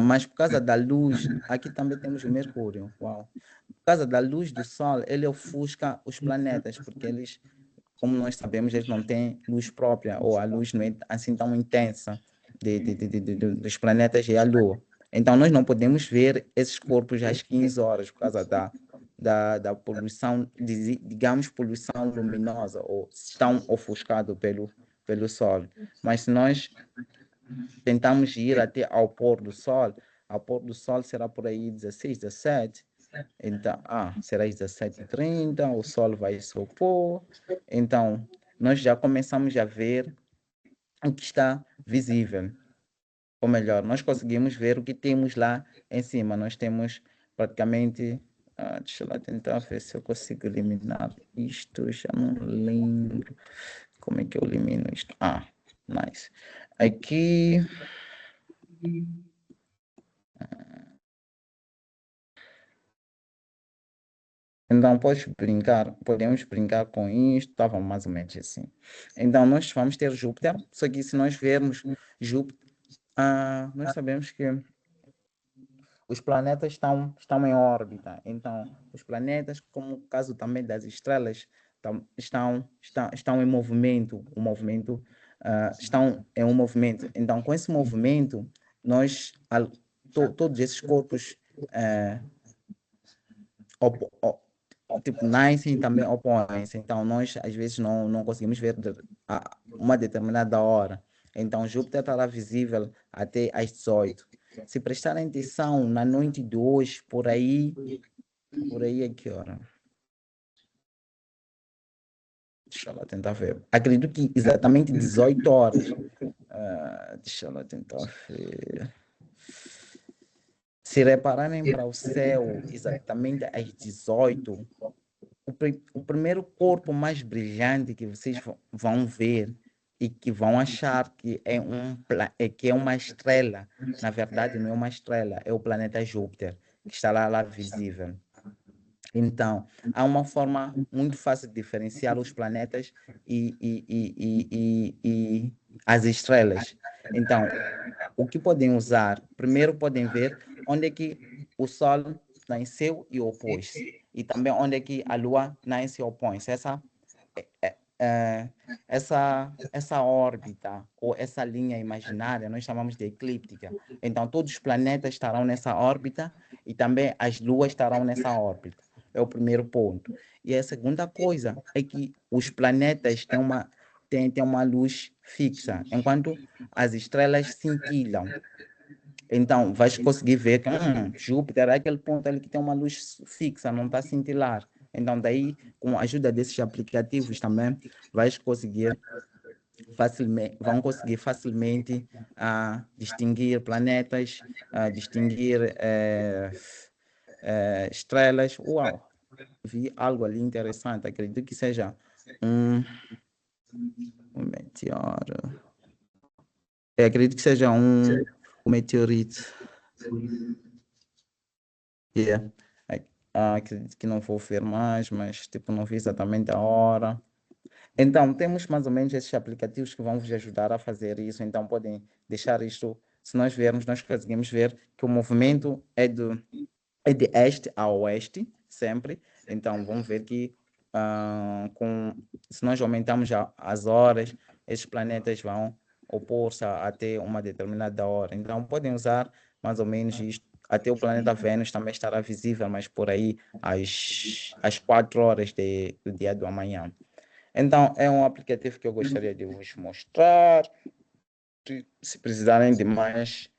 Mas por causa da luz, aqui também temos o Mercúrio. Uau. Por causa da luz do Sol, ele ofusca os planetas, porque eles, como nós sabemos, eles não têm luz própria, ou a luz não é assim tão intensa dos planetas e a Lua. Então, nós não podemos ver esses corpos às 15 horas por causa da poluição, digamos, poluição luminosa, ou estão ofuscados pelo Sol. Mas se nós tentamos ir até ao pôr do Sol será por aí 16, 17. Então, será às 17h30, o Sol vai se opor. Então, nós já começamos a ver o que está visível. Ou melhor, nós conseguimos ver o que temos lá em cima. Nós temos praticamente. Deixa eu lá tentar ver se eu consigo eliminar isto. Já não lembro como é que eu elimino isto. Nice. Aqui. Então, podemos brincar com isto, estava mais ou menos assim. Então, nós vamos ter Júpiter, só que se nós vermos Júpiter, nós sabemos que os planetas estão em órbita. Então, os planetas, como o caso também das estrelas, estão em movimento. Estão em um movimento. Então, com esse movimento, todos esses corpos tipo, nascem e também opõem-se. Então, nós, às vezes, não conseguimos ver uma determinada hora. Então, Júpiter estará visível até às 18. Se prestarem atenção na noite de hoje, por aí é que hora? Deixa eu tentar ver. Acredito que exatamente 18 horas. Deixa eu tentar ver. Se repararem para o céu exatamente às 18, o primeiro corpo mais brilhante que vocês vão ver e que vão achar que que é uma estrela, na verdade não é uma estrela, é o planeta Júpiter, que está lá visível. Então, há uma forma muito fácil de diferenciar os planetas e as estrelas. Então, o que podem usar? Primeiro podem ver onde é que o Sol nasceu e opôs-se. E também onde é que a Lua nasce e opõe-se. Essa órbita ou essa linha imaginária nós chamamos de eclíptica. Então, todos os planetas estarão nessa órbita e também as luas estarão nessa órbita. É o primeiro ponto. E a segunda coisa é que os planetas têm uma luz fixa, enquanto as estrelas cintilam. Então, vais conseguir ver que Júpiter é aquele ponto ali que tem uma luz fixa, não está a cintilar. Então, daí, com a ajuda desses aplicativos também, vão conseguir facilmente distinguir planetas, distinguir estrelas. Uau! Vi algo ali interessante. Acredito que seja um meteoro. Acredito que seja um meteorito. Yeah. Acredito que não vou ver mais, mas tipo, não vi exatamente a hora. Então, temos mais ou menos esses aplicativos que vão vos ajudar a fazer isso. Então, podem deixar isto. Se nós vermos, nós conseguimos ver que o movimento é de este a oeste, sempre. Então, vamos ver que se nós aumentamos as horas, esses planetas vão opor-se até uma determinada hora. Então, podem usar mais ou menos isto. Até o planeta Vênus também estará visível, mas por aí às 4 horas do dia do amanhã. Então, é um aplicativo que eu gostaria de vos mostrar. Se precisarem de mais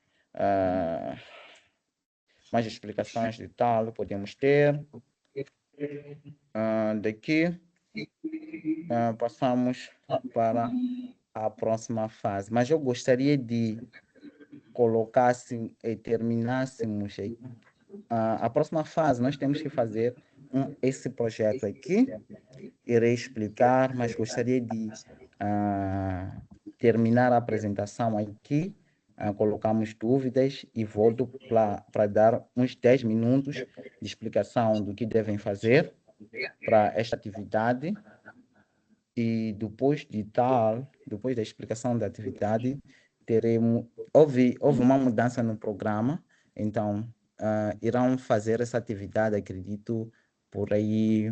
explicações de tal, podemos ter. Daqui, passamos para a próxima fase. Mas eu gostaria de colocasse e terminássemos a próxima fase. Nós temos que fazer esse projeto aqui. Irei explicar, mas gostaria de terminar a apresentação aqui. Colocamos dúvidas e volto para dar uns 10 minutos de explicação do que devem fazer para esta atividade. E depois da explicação da atividade, houve uma mudança no programa, então irão fazer essa atividade, acredito, por aí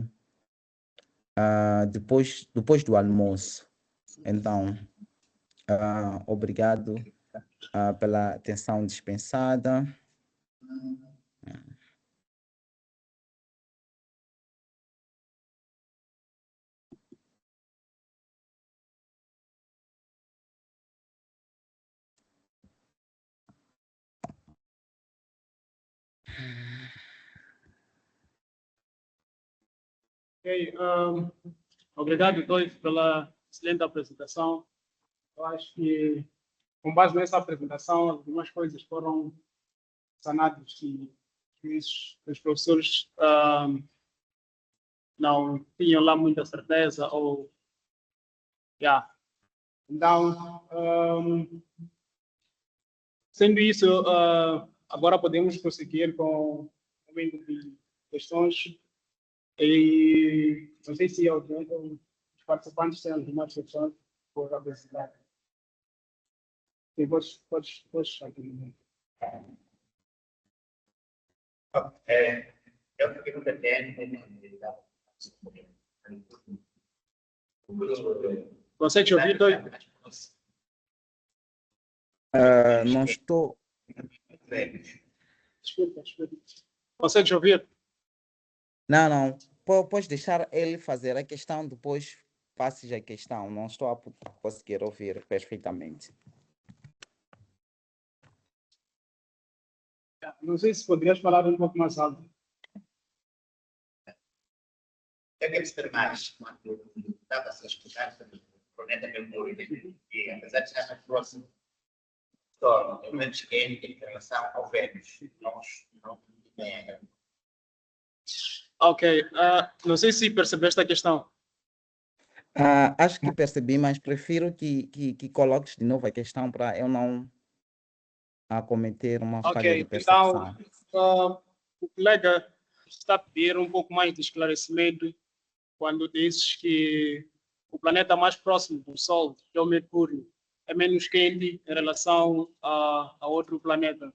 depois do almoço. Então, obrigado pela atenção dispensada. Ok, obrigado, dois, pela excelente apresentação. Eu acho que, com base nessa apresentação, algumas coisas foram sanadas e os professores não tinham lá muita certeza ou... Então, sendo isso, agora podemos prosseguir com o momento de questões. E não sei se alguém dos participantes tem alguma questão por apresentar. Podes aqui. Eu pergunto até. Consegue ouvir, Doi? Não estou. Desculpa. Consegue ouvir? Não. Pode deixar ele fazer a questão, depois passes a questão. Não estou a conseguir ouvir perfeitamente. Não sei se poderias falar um pouco mais alto. Eu quero saber mais quando estava a estudar sobre o planeta Mercúrio, e apesar de estar mais próximo, só pelo menos em relação ao Vênus, não tem. Ok, não sei se percebeste a questão. Acho que percebi, mas prefiro que coloques de novo a questão para eu não cometer uma falha de percepção. Então, o colega está a pedir um pouco mais de esclarecimento quando dizes que o planeta mais próximo do Sol, que é o Mercúrio, é menos quente em relação a outro planeta.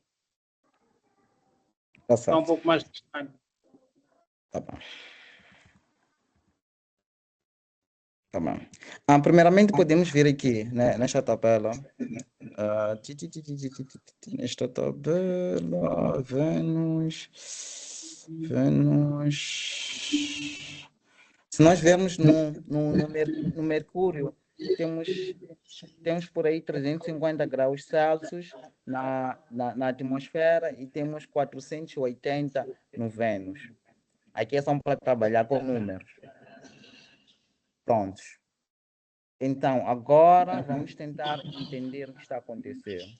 Tá Está um certo. pouco mais distante. Tá bom. Tá bom. Primeiramente, podemos ver aqui, né, nesta tabela. Nesta tabela, Vênus. Se nós vermos no Mercúrio, temos por aí 350 graus Celsius na atmosfera e temos 480 no Vênus. Aqui é só para trabalhar com números. Prontos. Então, agora vamos tentar entender o que está acontecendo.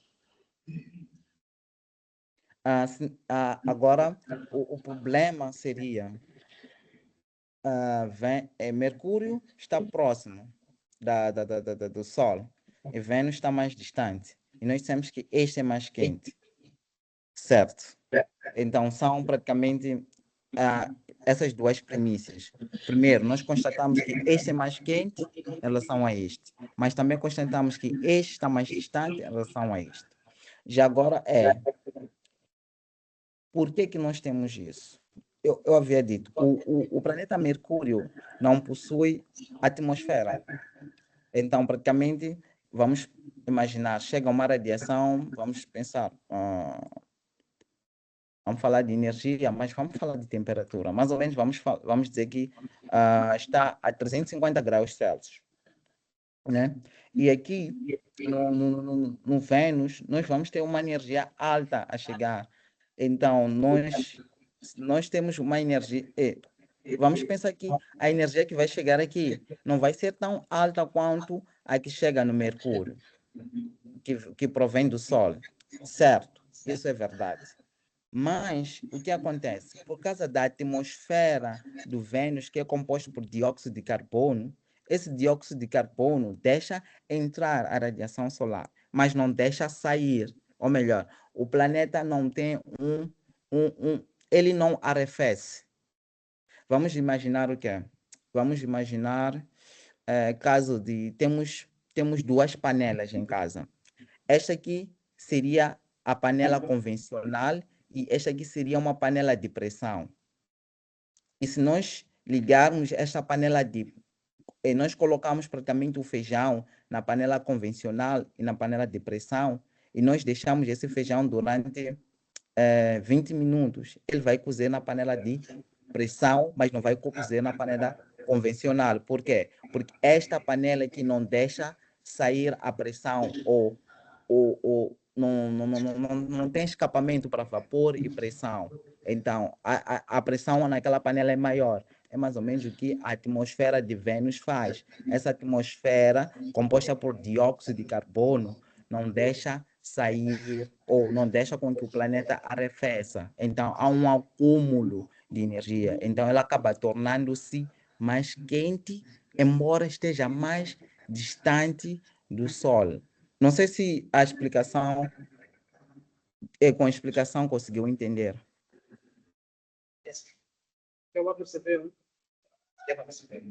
Agora, o problema seria Mercúrio está próximo do Sol e Vênus está mais distante. E nós dissemos que este é mais quente. Certo? Então, são praticamente essas duas premissas. Primeiro, nós constatamos que este é mais quente em relação a este, mas também constatamos que este está mais distante em relação a este. Já agora por que que nós temos isso? Eu havia dito, o planeta Mercúrio não possui atmosfera. Então, praticamente, vamos imaginar, chega uma radiação, vamos pensar, vamos falar de energia, mas vamos falar de temperatura. Mais ou menos, vamos dizer que está a 350 graus Celsius, né? E aqui, no Vênus, nós vamos ter uma energia alta a chegar. Então, nós temos uma energia... vamos pensar que a energia que vai chegar aqui não vai ser tão alta quanto a que chega no Mercúrio, que provém do Sol. Certo, isso é verdade. Mas o que acontece? Por causa da atmosfera do Vênus, que é composto por dióxido de carbono, esse dióxido de carbono deixa entrar a radiação solar, mas não deixa sair. Ou melhor, o planeta não tem ele não arrefece. Vamos imaginar o quê? Vamos imaginar caso de temos duas panelas em casa. Esta aqui seria a panela convencional e esta aqui seria uma panela de pressão. E se nós ligarmos esta panela nós colocamos praticamente o feijão na panela convencional e na panela de pressão e nós deixamos esse feijão durante 20 minutos. Ele vai cozer na panela de pressão, mas não vai cozer na panela convencional. Por quê? Porque esta panela aqui não deixa sair a pressão ou não tem escapamento para vapor e pressão. Então, a pressão naquela panela é maior. É mais ou menos o que a atmosfera de Vênus faz. Essa atmosfera, composta por dióxido de carbono, não deixa sair ou não deixa com que o planeta arrefeça. Então, há um acúmulo de energia. Então, ela acaba tornando-se mais quente, embora esteja mais distante do Sol. Não sei se a explicação com a explicação conseguiu entender. Eu vou perceber. Deu para perceber.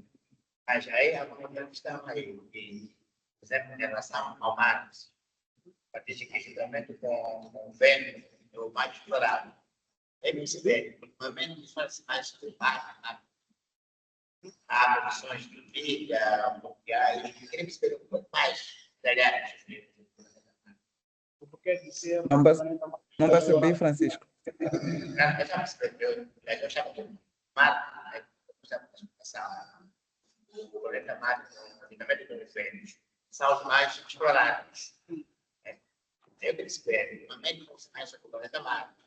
Mas aí há uma outra questão aí, que, por exemplo, em relação ao Marte, diz que juntamente com o Vênus, é o mais explorado. É perceber, ultimamente faz mais há condições de vida, mundiais, eu queria perceber um pouco mais detalhados. Porque de ser Não percebi, Francisco. Eu já percebi, eu achava que o Marte, eu já explicação, o planeta Marte, ultimamente com o Vênus, são os mais explorados. Eu percebi, ultimamente com o planeta Marte,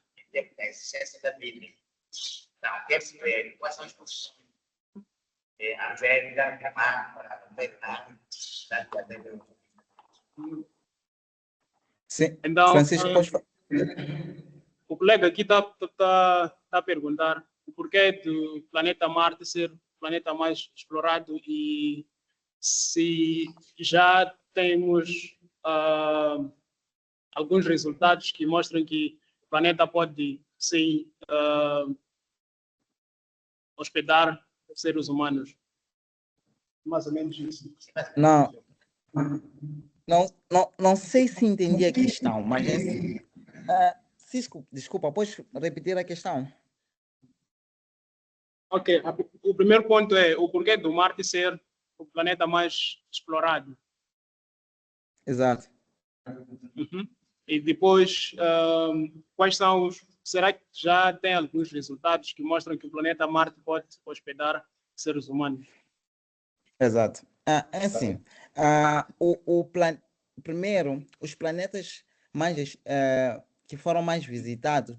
a existência da vida. Então, quer perceber quais são as posições. A velha, a Marte, Sim. Então, Francisco, pode falar. o colega aqui está a perguntar o porquê do planeta Marte ser o planeta mais explorado e se já temos alguns resultados que mostram que o planeta pode, sim, hospedar seres humanos. Mais ou menos isso. Não sei se entendi a questão, mas é assim. Cisco, desculpa, pode repetir a questão? Ok, o primeiro ponto é o porquê do Marte ser o planeta mais explorado. Exato. Uhum. E depois, quais são os... Será que já tem alguns resultados que mostram que o planeta Marte pode hospedar seres humanos? Exato. É assim, primeiro, os planetas mais, que foram mais visitados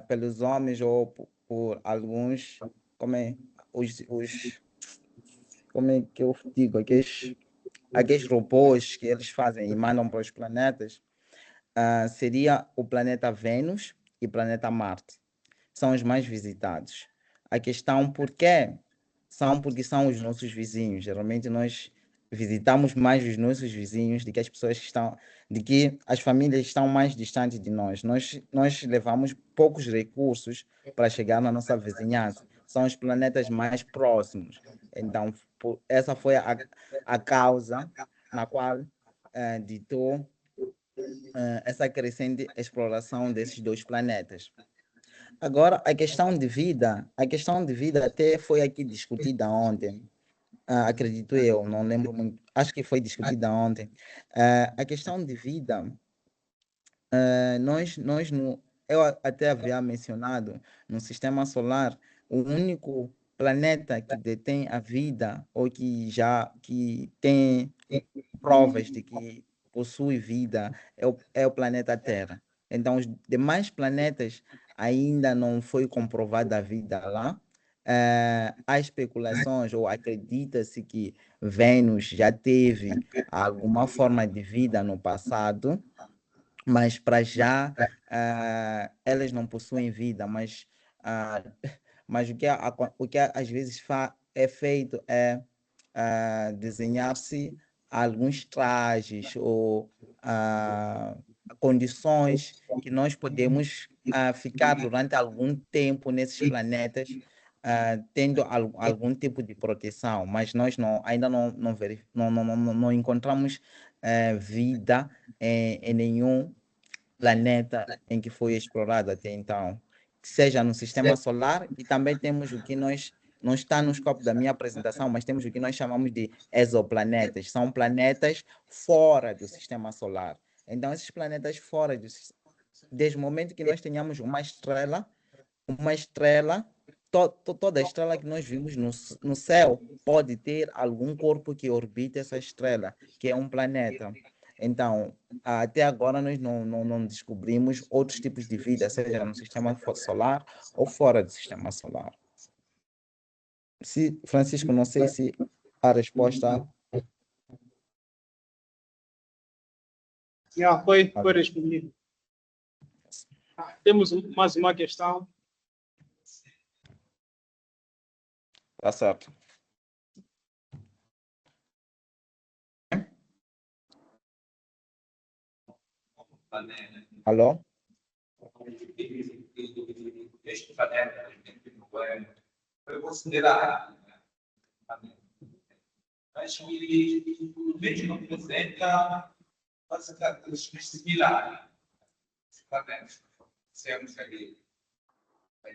pelos homens ou por alguns, como é, como é que eu digo, aqueles robôs que eles fazem e mandam para os planetas, seria o planeta Vênus e o planeta Marte. São os mais visitados. A questão por quê? Porque são os nossos vizinhos. Geralmente nós visitamos mais os nossos vizinhos, de que as pessoas estão, de que as famílias estão mais distantes de nós. Nós levamos poucos recursos para chegar na nossa vizinhança. São os planetas mais próximos. Então, essa foi a causa na qual ditou essa crescente exploração desses dois planetas. Agora, a questão de vida até foi aqui discutida ontem. Acredito eu, não lembro muito, acho que foi discutida ontem. A questão de vida, eu até havia mencionado no sistema solar, o único planeta que detém a vida ou que tem provas de que possui vida é o planeta Terra. Então, os demais planetas ainda não foi comprovada a vida lá. Há especulações ou acredita-se que Vênus já teve alguma forma de vida no passado, mas para já elas não possuem vida, ah, mas o que às vezes é feito é desenhar-se alguns trajes ou condições que nós podemos ficar durante algum tempo nesses planetas, tendo algum tipo de proteção, mas nós ainda não encontramos vida em nenhum planeta em que foi explorado até então, seja no sistema solar, e também temos o que não está no escopo da minha apresentação, mas temos o que nós chamamos de exoplanetas, são planetas fora do sistema solar. Então, esses planetas fora desde o momento que nós tenhamos uma estrela, toda estrela que nós vimos no céu pode ter algum corpo que orbita essa estrela, que é um planeta. Então, até agora nós não descobrimos outros tipos de vida, seja no sistema solar ou fora do sistema solar. Francisco, não sei se a resposta... Foi respondido. Temos mais uma questão. Tá certo. Alô? Este planeta foi considerado, mas que mesmo não apresenta as características similares. Esse planeta, dissemos ali,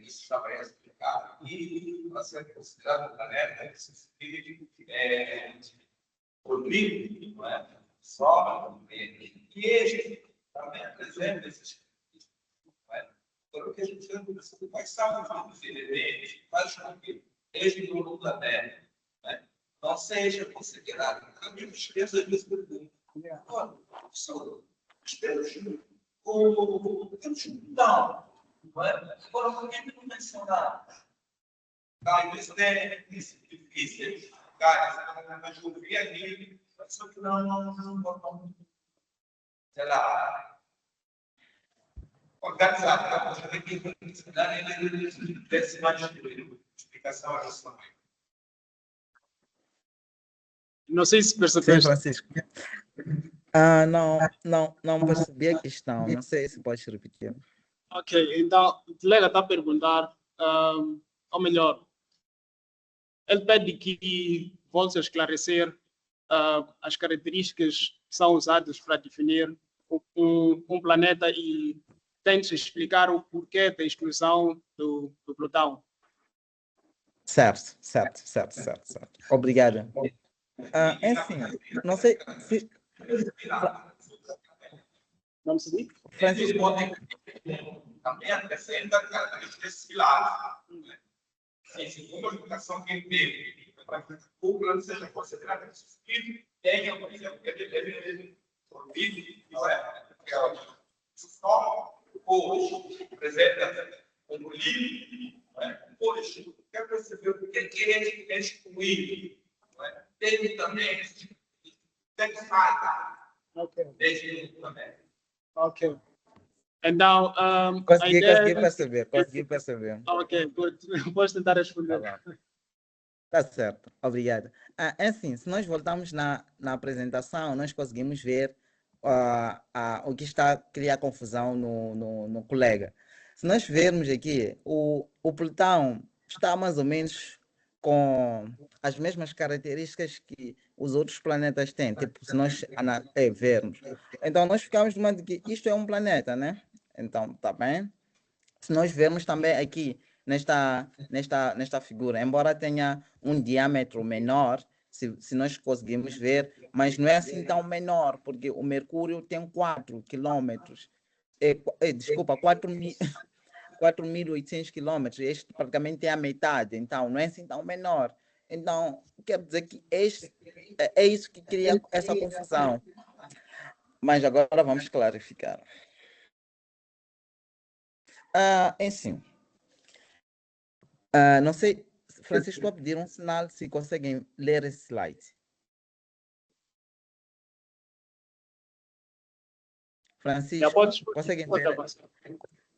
isso estava explicado, e para ser considerado um planeta que se explica por livre, não é? Só, e este também apresenta esses. Então, o que a gente chama de quais são os elementos que fazem com que este grupo da Terra não seja considerado. Amigos, pensa às vezes perguntam: são espelhos ou não? Agora, por que não mencionar? Às vezes é difícil. Cara, mas eu vi ali, só que não. Sei lá. Organizado, para que ele desse mais explicação a isso. Não sei se percebeu. Sim, Francisco. Não percebi a questão. Não sei se pode repetir. Ok, então, o colega está a perguntar, ou melhor, ele pede que volte a esclarecer as características que são usadas para definir um planeta e tente explicar o porquê da exclusão do Plutão. Certo. Obrigado. Enfim, não sei se... Vamos seguir? Francisco, também acrescenta características similares. Segundo a educação que ele teve, o plano seja considerado que tenha, por exemplo, hoje apresenta um livro, hoje quer perceber o que é excluído. Teve também desde também. Ok. Então, consegui perceber. Ok, good. Posso tentar responder. Tá certo, obrigado. É assim, se nós voltarmos na apresentação, nós conseguimos ver o que está a criar confusão no colega. Se nós vermos aqui, o Plutão está mais ou menos com as mesmas características que os outros planetas têm, tipo, se nós vermos. Então, nós ficamos de modo que isto é um planeta, né? Então, tá bem? Se nós vermos também aqui nesta figura, embora tenha um diâmetro menor, se nós conseguimos ver, mas não é assim tão menor, porque o Mercúrio tem 4 quilômetros, desculpa, 4.800 quilômetros, este praticamente é a metade, então não é assim tão menor. Então, quer dizer que é isso que cria essa confusão. Mas agora vamos clarificar. Enfim. Não sei, Francisco, estou a pedir um sinal se conseguem ler esse slide. Francisco,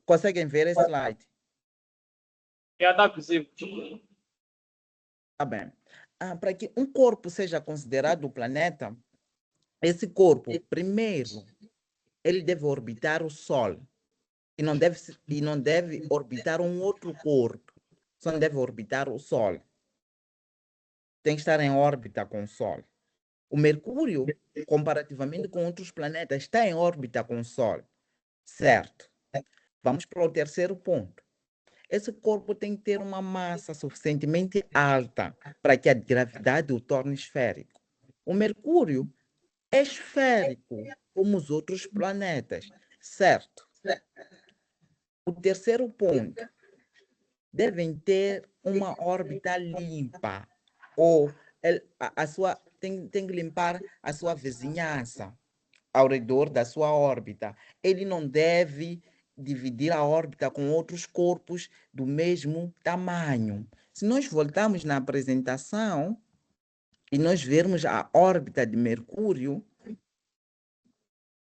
conseguem ver esse slide? Já está visível. Tá bem. Para que um corpo seja considerado planeta, esse corpo, primeiro, ele deve orbitar o Sol. E não deve orbitar um outro corpo. Só deve orbitar o Sol. Tem que estar em órbita com o Sol. O Mercúrio, comparativamente com outros planetas, está em órbita com o Sol. Certo. Vamos para o terceiro ponto. Esse corpo tem que ter uma massa suficientemente alta para que a gravidade o torne esférico. O Mercúrio é esférico, como os outros planetas. Certo. O terceiro ponto. Devem ter uma órbita limpa. Ou tem que limpar a sua vizinhança ao redor da sua órbita. Ele não deve dividir a órbita com outros corpos do mesmo tamanho. Se nós voltarmos na apresentação e nós vermos a órbita de Mercúrio,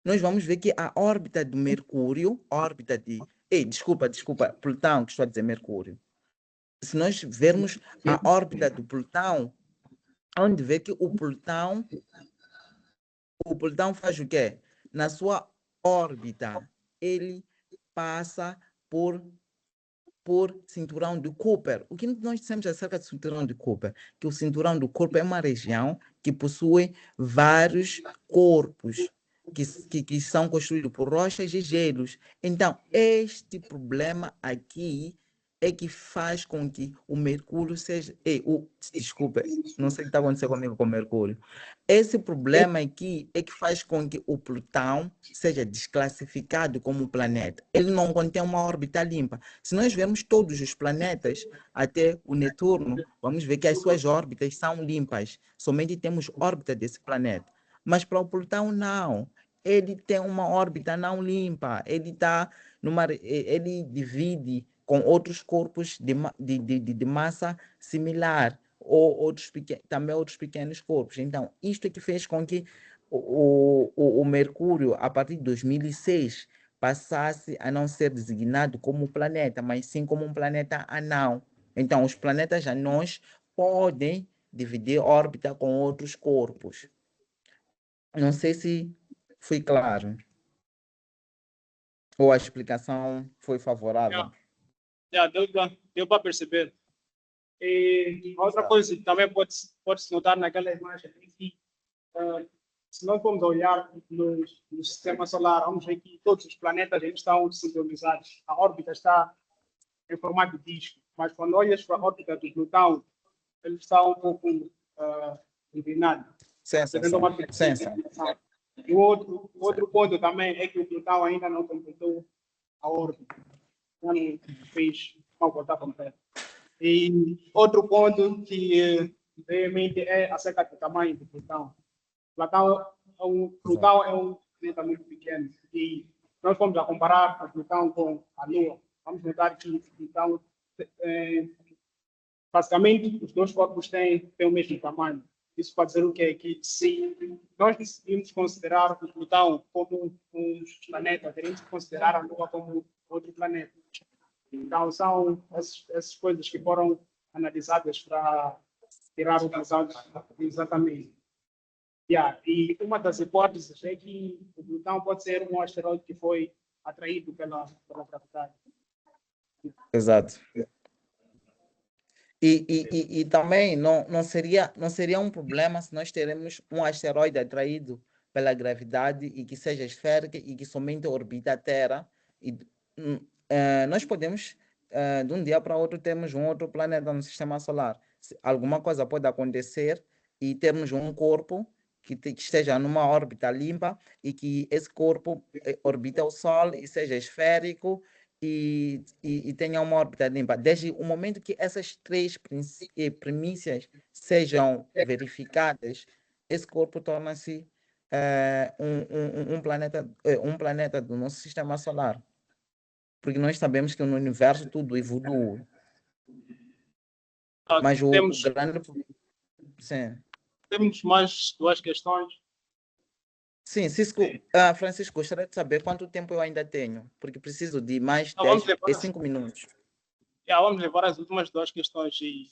nós vamos ver que a órbita do Mercúrio, desculpa, Plutão, que estou a dizer Mercúrio. Se nós vermos a órbita do Plutão, onde vê que o Plutão faz o quê? Na sua órbita, ele passa por cinturão de Kuiper. O que nós dissemos acerca do cinturão de Kuiper? Que o cinturão do Kuiper é uma região que possui vários corpos que são construídos por rochas e gelos. Então, este problema aqui é que faz com que o Mercúrio seja... desculpa, não sei o que está acontecendo comigo com o Mercúrio. Esse problema aqui é que faz com que o Plutão seja desclassificado como planeta. Ele não contém uma órbita limpa. Se nós vermos todos os planetas, até o Netuno, vamos ver que as suas órbitas são limpas. Somente temos órbita desse planeta. Mas para o Plutão, não. Ele tem uma órbita não limpa. Ele divide com outros corpos de massa similar, ou também outros pequenos corpos. Então, isto é que fez com que o Mercúrio, a partir de 2006, passasse a não ser designado como planeta, mas sim como um planeta anão. Então, os planetas anões podem dividir órbita com outros corpos. Não sei se fui claro. Ou a explicação foi favorável. Deu para perceber. E outra coisa que também pode-se notar naquela imagem é que, se nós formos olhar no sistema solar, vamos ver que todos os planetas eles estão sincronizados. A órbita está em formato de disco, mas quando olhas para a órbita do Plutão, ele está um pouco inclinado. Sim. E o outro ponto também é que o Plutão ainda não completou a órbita. Não fez uma volta completa. E outro ponto que realmente é acerca do tamanho do Plutão. Plutão é um planeta muito pequeno. E nós vamos a comparar o Plutão com a Lua. Vamos notar que o Plutão, basicamente, os dois corpos têm o mesmo tamanho. Isso pode dizer o quê? Que se nós decidimos considerar o Plutão como um planeta, teremos que considerar a Lua como outro planeta. Então, são essas coisas que foram analisadas para tirar o casal exatamente. Yeah. E uma das hipóteses é que o Plutão pode ser um asteroide que foi atraído pela gravidade. Exato. E também não seria um problema se nós teremos um asteroide atraído pela gravidade e que seja esférico e que somente orbita a Terra. Nós podemos, de um dia para outro, termos um outro planeta no sistema solar. Alguma coisa pode acontecer e termos um corpo que esteja numa órbita limpa e que esse corpo orbita o Sol e seja esférico e tenha uma órbita limpa. Desde o momento que essas três premissas sejam verificadas, esse corpo torna-se um planeta do nosso sistema solar. Porque nós sabemos que no universo tudo evolui. Mas o grande... Sim. Temos mais duas questões. Sim, Cisco, Francisco, gostaria de saber quanto tempo eu ainda tenho, porque preciso de mais 5 minutos. Vamos levar as últimas duas questões e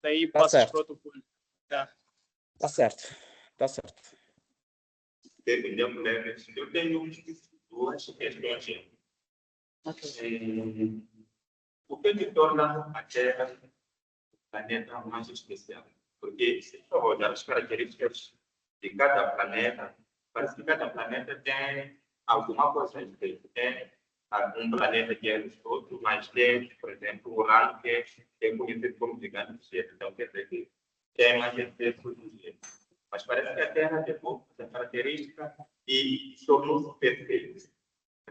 daí Tá passas certo. para outro ponto. Tá. Tá certo. Eu tenho duas questões. O que torna a Terra um planeta mais especial? Porque, se for olhar as características de cada planeta, parece que cada planeta tem alguma coisa diferente. Tem um planeta que é outro mais lento, por exemplo, o Urano, que é conhecido como gigante do gelo. Então, quer dizer que tem mais efeitos do gelo. Mas parece que a Terra tem poucas características e tornou-se perfeita.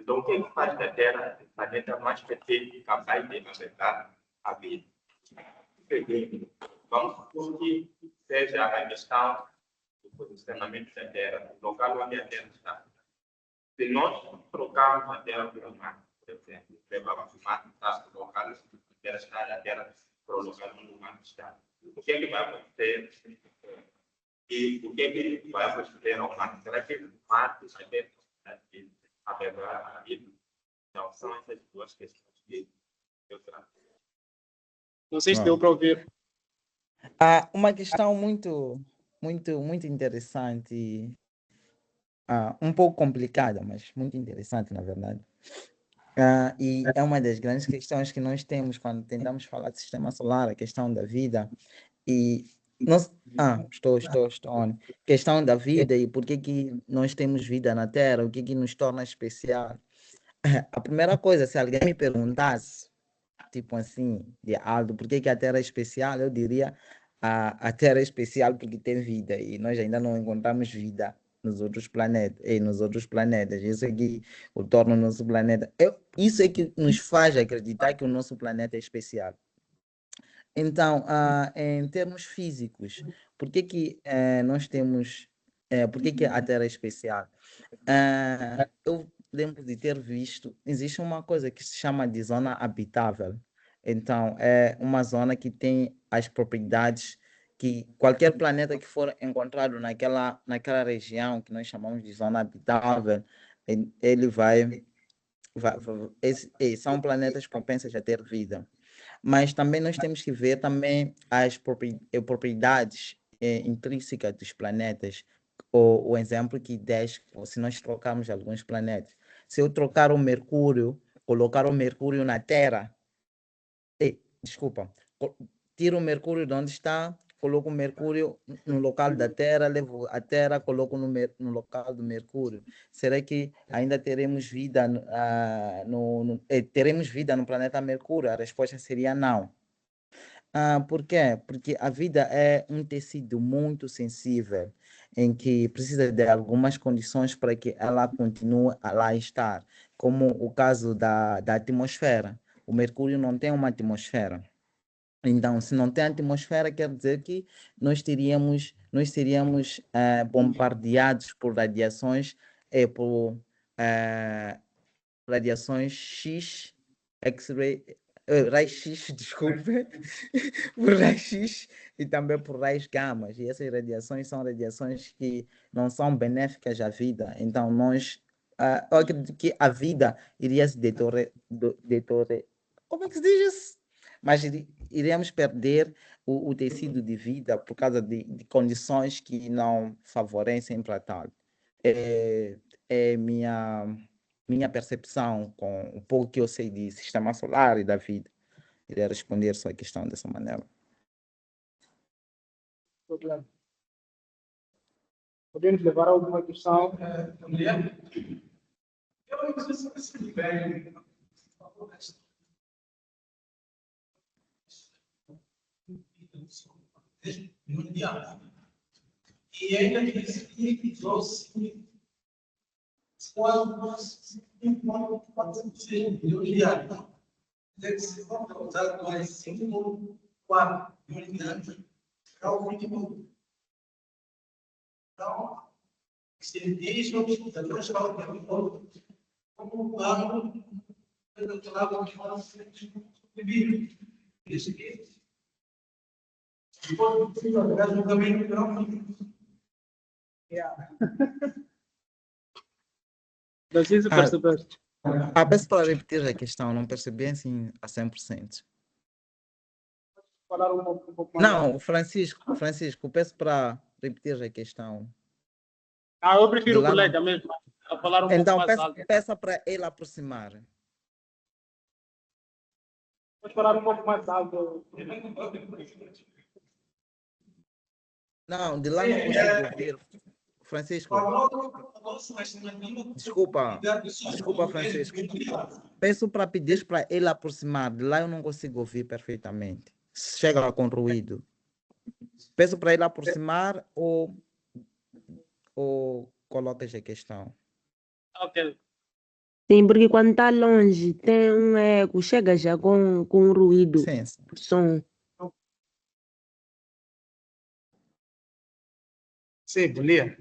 Então, o que faz da Terra o planeta mais perfeito e capaz de afetar a vida? Vamos supor que seja a questão do posicionamento da Terra, o local onde a Terra está. Se nós trocarmos a Terra por Marte, por exemplo, levamos o Marte para o local onde a Terra está, a Terra para o local onde o Marte está. O que é que vai acontecer? E o que é que vai acontecer ao Marte? Será que o Marte vai ter a vida? Então, são essas duas questões que eu trago. Não sei se deu para ouvir. Uma questão muito interessante, um pouco complicada, mas muito interessante, na verdade. E é uma das grandes questões que nós temos quando tentamos falar de sistema solar, a questão da vida. E estou on. Questão da vida e por que nós temos vida na Terra, o que nos torna especial. A primeira coisa, se alguém me perguntasse, tipo assim, de Aldo, por que a Terra é especial? Eu diria, a Terra é especial porque tem vida e nós ainda não encontramos vida nos outros planetas. Isso é que o torna o nosso planeta. Isso é que nos faz acreditar que o nosso planeta é especial. Então, em termos físicos, por que nós temos... por que a Terra é especial? Eu lembro de ter visto, existe uma coisa que se chama de zona habitável. Então, é uma zona que tem as propriedades que qualquer planeta que for encontrado naquela região que nós chamamos de zona habitável, ele são planetas propensos a ter vida. Mas também nós temos que ver também as propriedades intrínsecas dos planetas. O exemplo que deste, se nós trocarmos alguns planetas. Se eu trocar o Mercúrio, colocar o Mercúrio na Terra, tiro o Mercúrio de onde está, coloco o Mercúrio no local da Terra, levo a Terra, coloco no local do Mercúrio. Será que ainda teremos vida, teremos vida no planeta Mercúrio? A resposta seria não. Por quê? Porque a vida é um tecido muito sensível, em que precisa de algumas condições para que ela continue a lá estar, como o caso da atmosfera. O Mercúrio não tem uma atmosfera. Então, se não tem atmosfera, quer dizer que nós seríamos bombardeados por radiações, radiações X, X-ray, raios X, desculpe, por raios X e também por raios gamas. E essas radiações são radiações que não são benéficas à vida. Então, eu acredito que a vida iria se como é que se diz isso? mas iremos perder o tecido de vida por causa de condições que não favorecem para tal. É minha percepção com o pouco que eu sei de sistema solar e da vida. Iria responder sua questão dessa maneira. Obrigado. Podemos levar a alguma questão? Mulher, eu não sei se esse nível mundial. E ainda que trouxe quase 4,4 bilhões de anos. Deve ser usado mais 5,4 bilhões de anos para o fim do mundo. Então, cientistas também falam como um plano eleitoral que fala de vida. Isso aqui. Depois, no caminho Preciso perceber. Peço para repetir a questão, não percebi assim a 100%. Falar um pouco mais. Não, Francisco, peço para repetir a questão. Eu prefiro o lá colega mesmo, a falar um Então, pouco mais alto. peça para ele aproximar. Pode falar um pouco mais alto. Não, de lá não consigo ouvir. Francisco, desculpa, Francisco. Peço para pedir para ele aproximar. De lá eu não consigo ouvir perfeitamente. Chega com ruído. Peço para ele aproximar ou colocas a questão? Ok. Sim, porque quando está longe tem um eco, chega já com ruído, Sim. som. Sim, bom dia.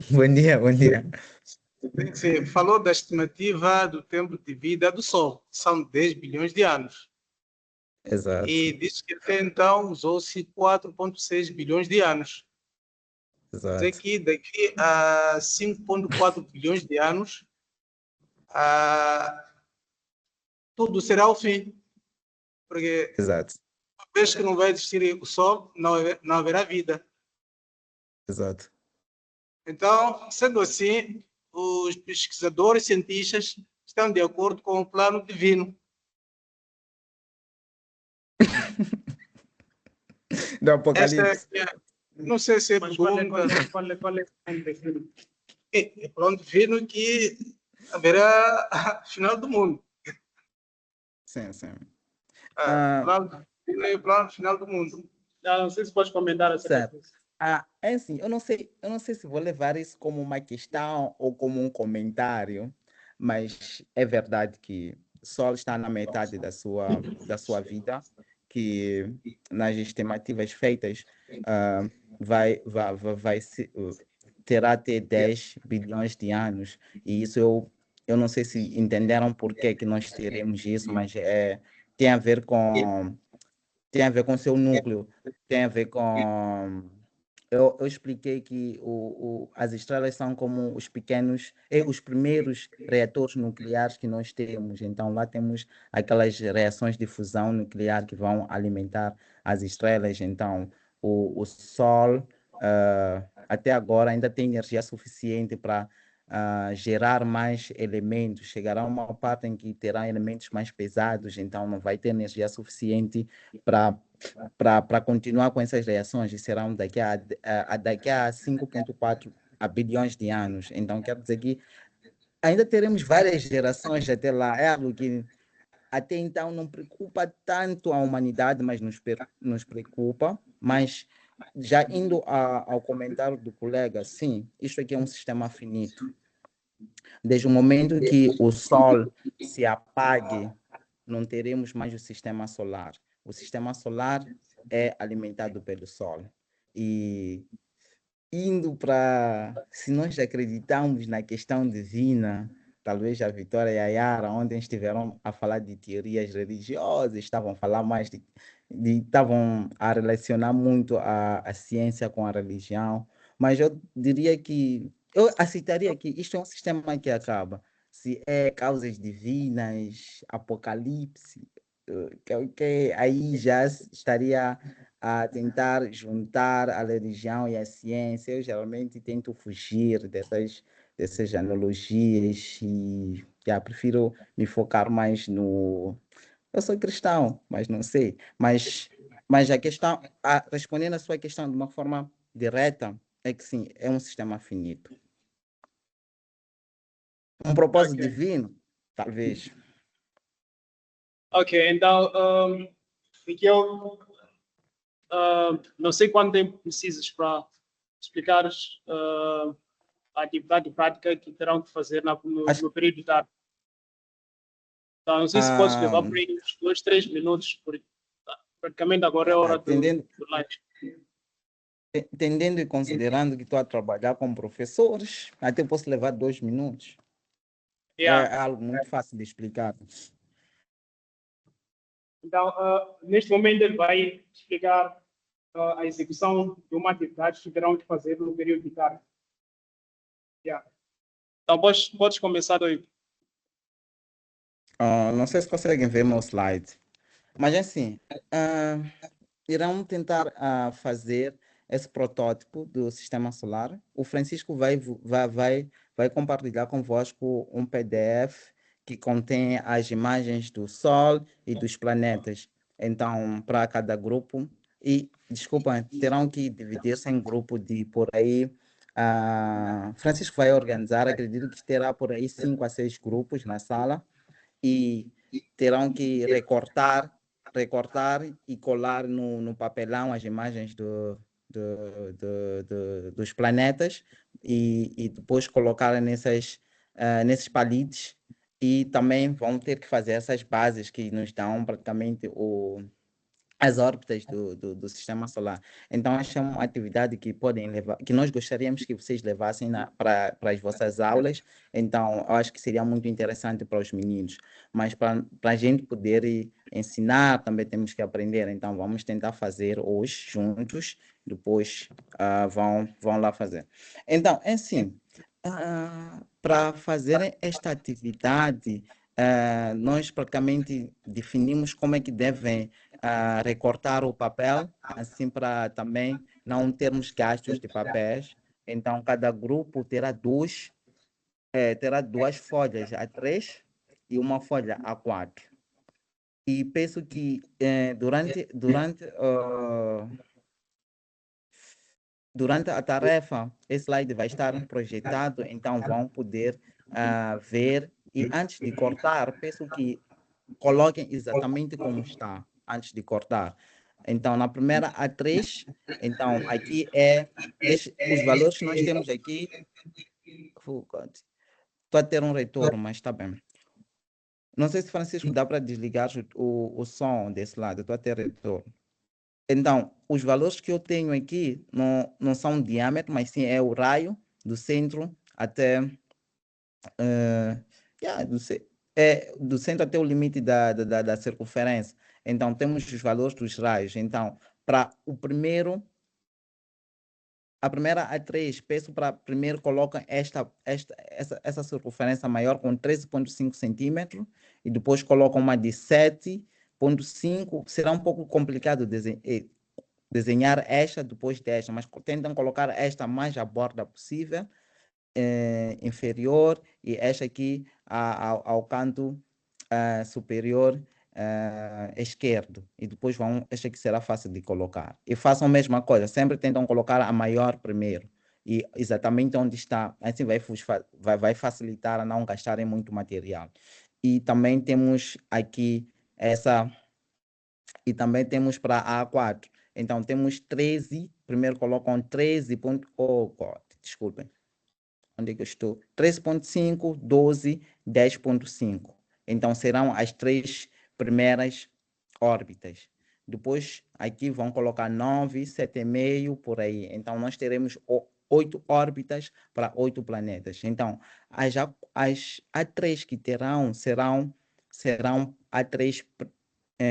Bom dia. Você falou da estimativa do tempo de vida do Sol, são 10 bilhões de anos. Exato. E disse que até então usou-se 4,6 bilhões de anos. Exato. Quer dizer que daqui a 5,4 bilhões de anos, tudo será o fim. Porque Exato. uma vez que não vai existir o Sol, não haverá vida. Exato. Então, sendo assim, os pesquisadores, cientistas, estão de acordo com o plano divino. Do Apocalipse. Não sei se é pergunta. Qual é o plano divino? É plano divino que haverá final do mundo. Sim. Plano divino é o plano final do mundo. Não sei se pode comentar essa Certo. coisa. É assim, eu não sei se vou levar isso como uma questão ou como um comentário, mas é verdade que o Sol está na metade da sua vida, que nas estimativas feitas terá até 10 bilhões de anos, e isso eu não sei se entenderam por que nós teremos isso, mas tem a ver com seu núcleo, tem a ver com... Eu expliquei que as estrelas são como os primeiros reatores nucleares que nós temos. Então, lá temos aquelas reações de fusão nuclear que vão alimentar as estrelas. Então, o Sol, até agora, ainda tem energia suficiente para gerar mais elementos. Chegará uma parte em que terá elementos mais pesados, então não vai ter energia suficiente para continuar com essas reações, e serão daqui a 5,4 bilhões de anos. Então, quero dizer que ainda teremos várias gerações até lá. É algo que até então não preocupa tanto a humanidade, mas nos preocupa. Mas já indo ao comentário do colega, sim, isto aqui é um sistema finito. Desde o momento que o Sol se apague, não teremos mais o sistema solar. O sistema solar é alimentado pelo Sol. E indo para... Se nós acreditamos na questão divina, talvez a Vitória e a Yara ontem estiveram a falar de teorias religiosas, estavam a falar mais estavam a relacionar muito a ciência com a religião, mas eu diria que... Eu aceitaria que isto é um sistema que acaba. Se é causas divinas, apocalipse, que aí já estaria a tentar juntar a religião e a ciência. Eu geralmente tento fugir dessas analogias e prefiro me focar mais no. Eu sou cristão, mas não sei. Mas a questão, respondendo a sua questão de uma forma direta, é que sim, é um sistema finito. Um propósito Ok. divino? Talvez. Ok, então, aqui eu não sei quanto tempo precisas para explicares a atividade prática que terão que fazer Acho- no período de tarde. Então, não sei se podes levar por aí uns 2, 3 minutos, porque praticamente agora é a hora Atendendo, do lanche. entendendo e considerando que estou a trabalhar com professores, até posso levar 2 minutos. Yeah. É algo muito fácil de explicar. Então, neste momento, ele vai explicar a execução de uma atividade que terão que fazer no período de tarde. Yeah. Então, podes começar aí. Não sei se conseguem ver meu slide, mas assim, irão tentar fazer esse protótipo do sistema solar. O Francisco vai compartilhar convosco um PDF que contém as imagens do Sol e dos planetas. Então, para cada grupo, desculpa, terão que dividir-se em grupo de por aí. Francisco vai organizar, acredito que terá por aí 5 a 6 grupos na sala e terão que recortar e colar no papelão as imagens dos planetas e depois colocar nesses palitos e também vão ter que fazer essas bases que nos dão praticamente as órbitas do sistema solar. Então, essa é uma atividade que podem levar, que nós gostaríamos que vocês levassem para as vossas aulas. Então, eu acho que seria muito interessante para os meninos. Mas para a gente poder ensinar, também temos que aprender. Então, vamos tentar fazer hoje juntos, depois vão lá fazer. Então, é assim, para fazer esta atividade, nós praticamente definimos como é que devem recortar o papel, assim para também não termos gastos de papéis. Então, cada grupo terá duas folhas A3 e uma folha A4. E penso que durante a tarefa, esse slide vai estar projetado, então vão poder ver. E antes de cortar, peço que coloquem exatamente como está, antes de cortar. Então, na primeira A3, então aqui os valores que nós temos aqui. Estou a ter um retorno, mas está bem. Não sei se, Francisco, dá para desligar o som desse lado, estou a ter retorno. Então, os valores que eu tenho aqui não são diâmetro, mas sim é o raio do centro até do centro até o limite da circunferência. Então, temos os valores dos raios. Então, para a primeira A3, peço para primeiro colocar essa circunferência maior com 13,5 centímetros e depois colocam uma de 7,5. Será um pouco complicado desenhar esta depois desta, mas tentam colocar esta mais à borda possível, inferior, e esta aqui ao canto superior esquerdo. E depois esta aqui será fácil de colocar. E façam a mesma coisa, sempre tentam colocar a maior primeiro. E exatamente onde está, assim vai facilitar a não gastarem muito material. E também temos aqui e também temos para a A4. Então, temos 13, primeiro colocam 13. Desculpem. Onde é que eu estou? 13,5, 12, 10,5. Então, serão as 3 primeiras órbitas. Depois, aqui vão colocar 9, 7,5, por aí. Então, nós teremos 8 órbitas para 8 planetas. Então, as A3 que serão A3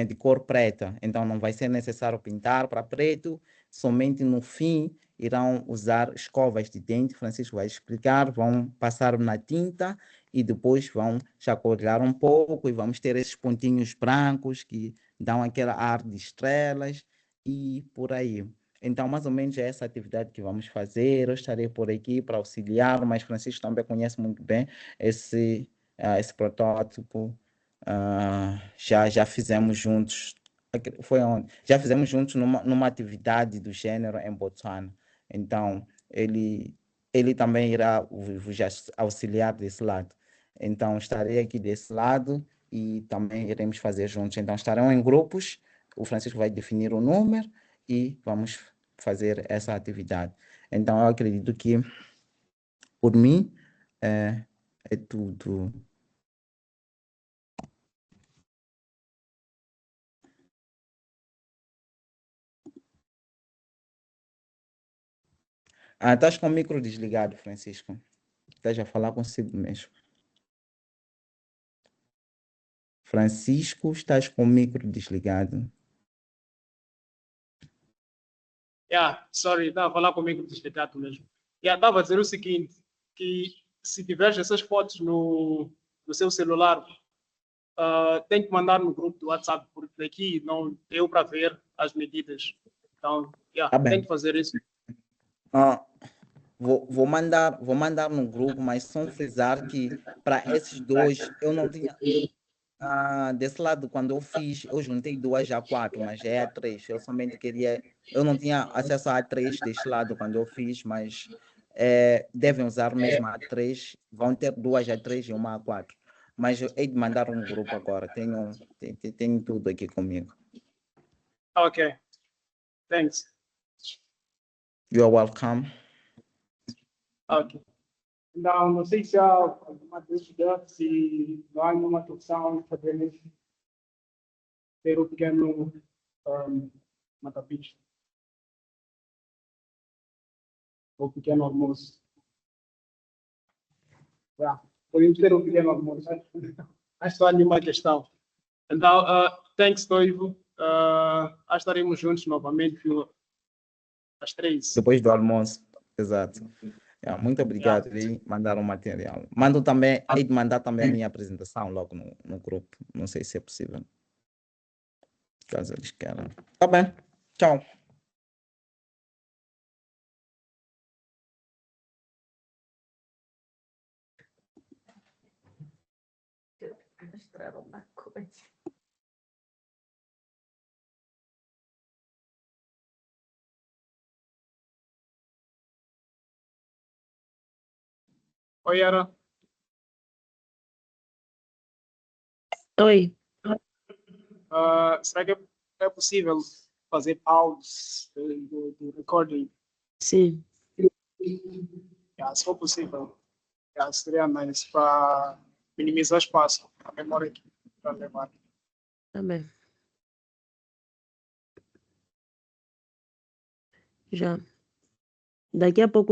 de cor preta. Então, não vai ser necessário pintar para preto. Somente no fim irão usar escovas de dente. Francisco vai explicar. Vão passar na tinta e depois vão chacoalhar um pouco e vamos ter esses pontinhos brancos que dão aquele ar de estrelas e por aí. Então, mais ou menos é essa atividade que vamos fazer. Eu estarei por aqui para auxiliar, mas Francisco também conhece muito bem esse protótipo. Já fizemos juntos, foi onde? Já fizemos juntos numa atividade do gênero em Botswana. Então, ele também irá vos auxiliar desse lado. Então, estarei aqui desse lado e também iremos fazer juntos. Então, estarão em grupos, o Francisco vai definir o número e vamos fazer essa atividade. Então, eu acredito que, por mim, é tudo. Estás com o micro desligado, Francisco. Estás a falar consigo mesmo. Francisco, estás com o micro desligado. Sorry, estava a falar comigo desligado mesmo. Estava a dizer o seguinte, que se tiveres essas fotos no seu celular, tem que mandar no grupo do WhatsApp, porque daqui não deu para ver as medidas. Então, tem que fazer isso. Vou mandar no grupo, mas só frisar que para esses dois eu não tinha. Desse lado, quando eu juntei 2 a 4, mas é a 3. Eu somente queria. Eu não tinha acesso a 3 deste lado quando eu fiz, mas devem usar mesmo a 3. Vão ter 2 a 3 e 1 a 4. Mas eu hei de mandar um grupo agora. Tenho tudo aqui comigo. Ok. Thanks. You are welcome. Ok. Então, não sei se há alguma dúvida, se não há nenhuma questão, podemos ter um pequeno matapicho. Ou pequeno almoço. Podemos ter um pequeno almoço. Acho que não há nenhuma questão. Então, thanks, Noivo. Acho que estaremos juntos novamente às 3. Depois do almoço. Exato. Muito obrigado por mandar o material. Hei de mandar também a minha apresentação logo no grupo. Não sei se é possível. Caso eles queiram. Tá bem. Tchau. Mostrar uma coisa. Oi, Yara. Oi. Será que é possível fazer pausas do recording? Sim. Se for possível, seria mais para minimizar espaço, a memória aqui para levar. Tá bem. Já. Daqui a pouco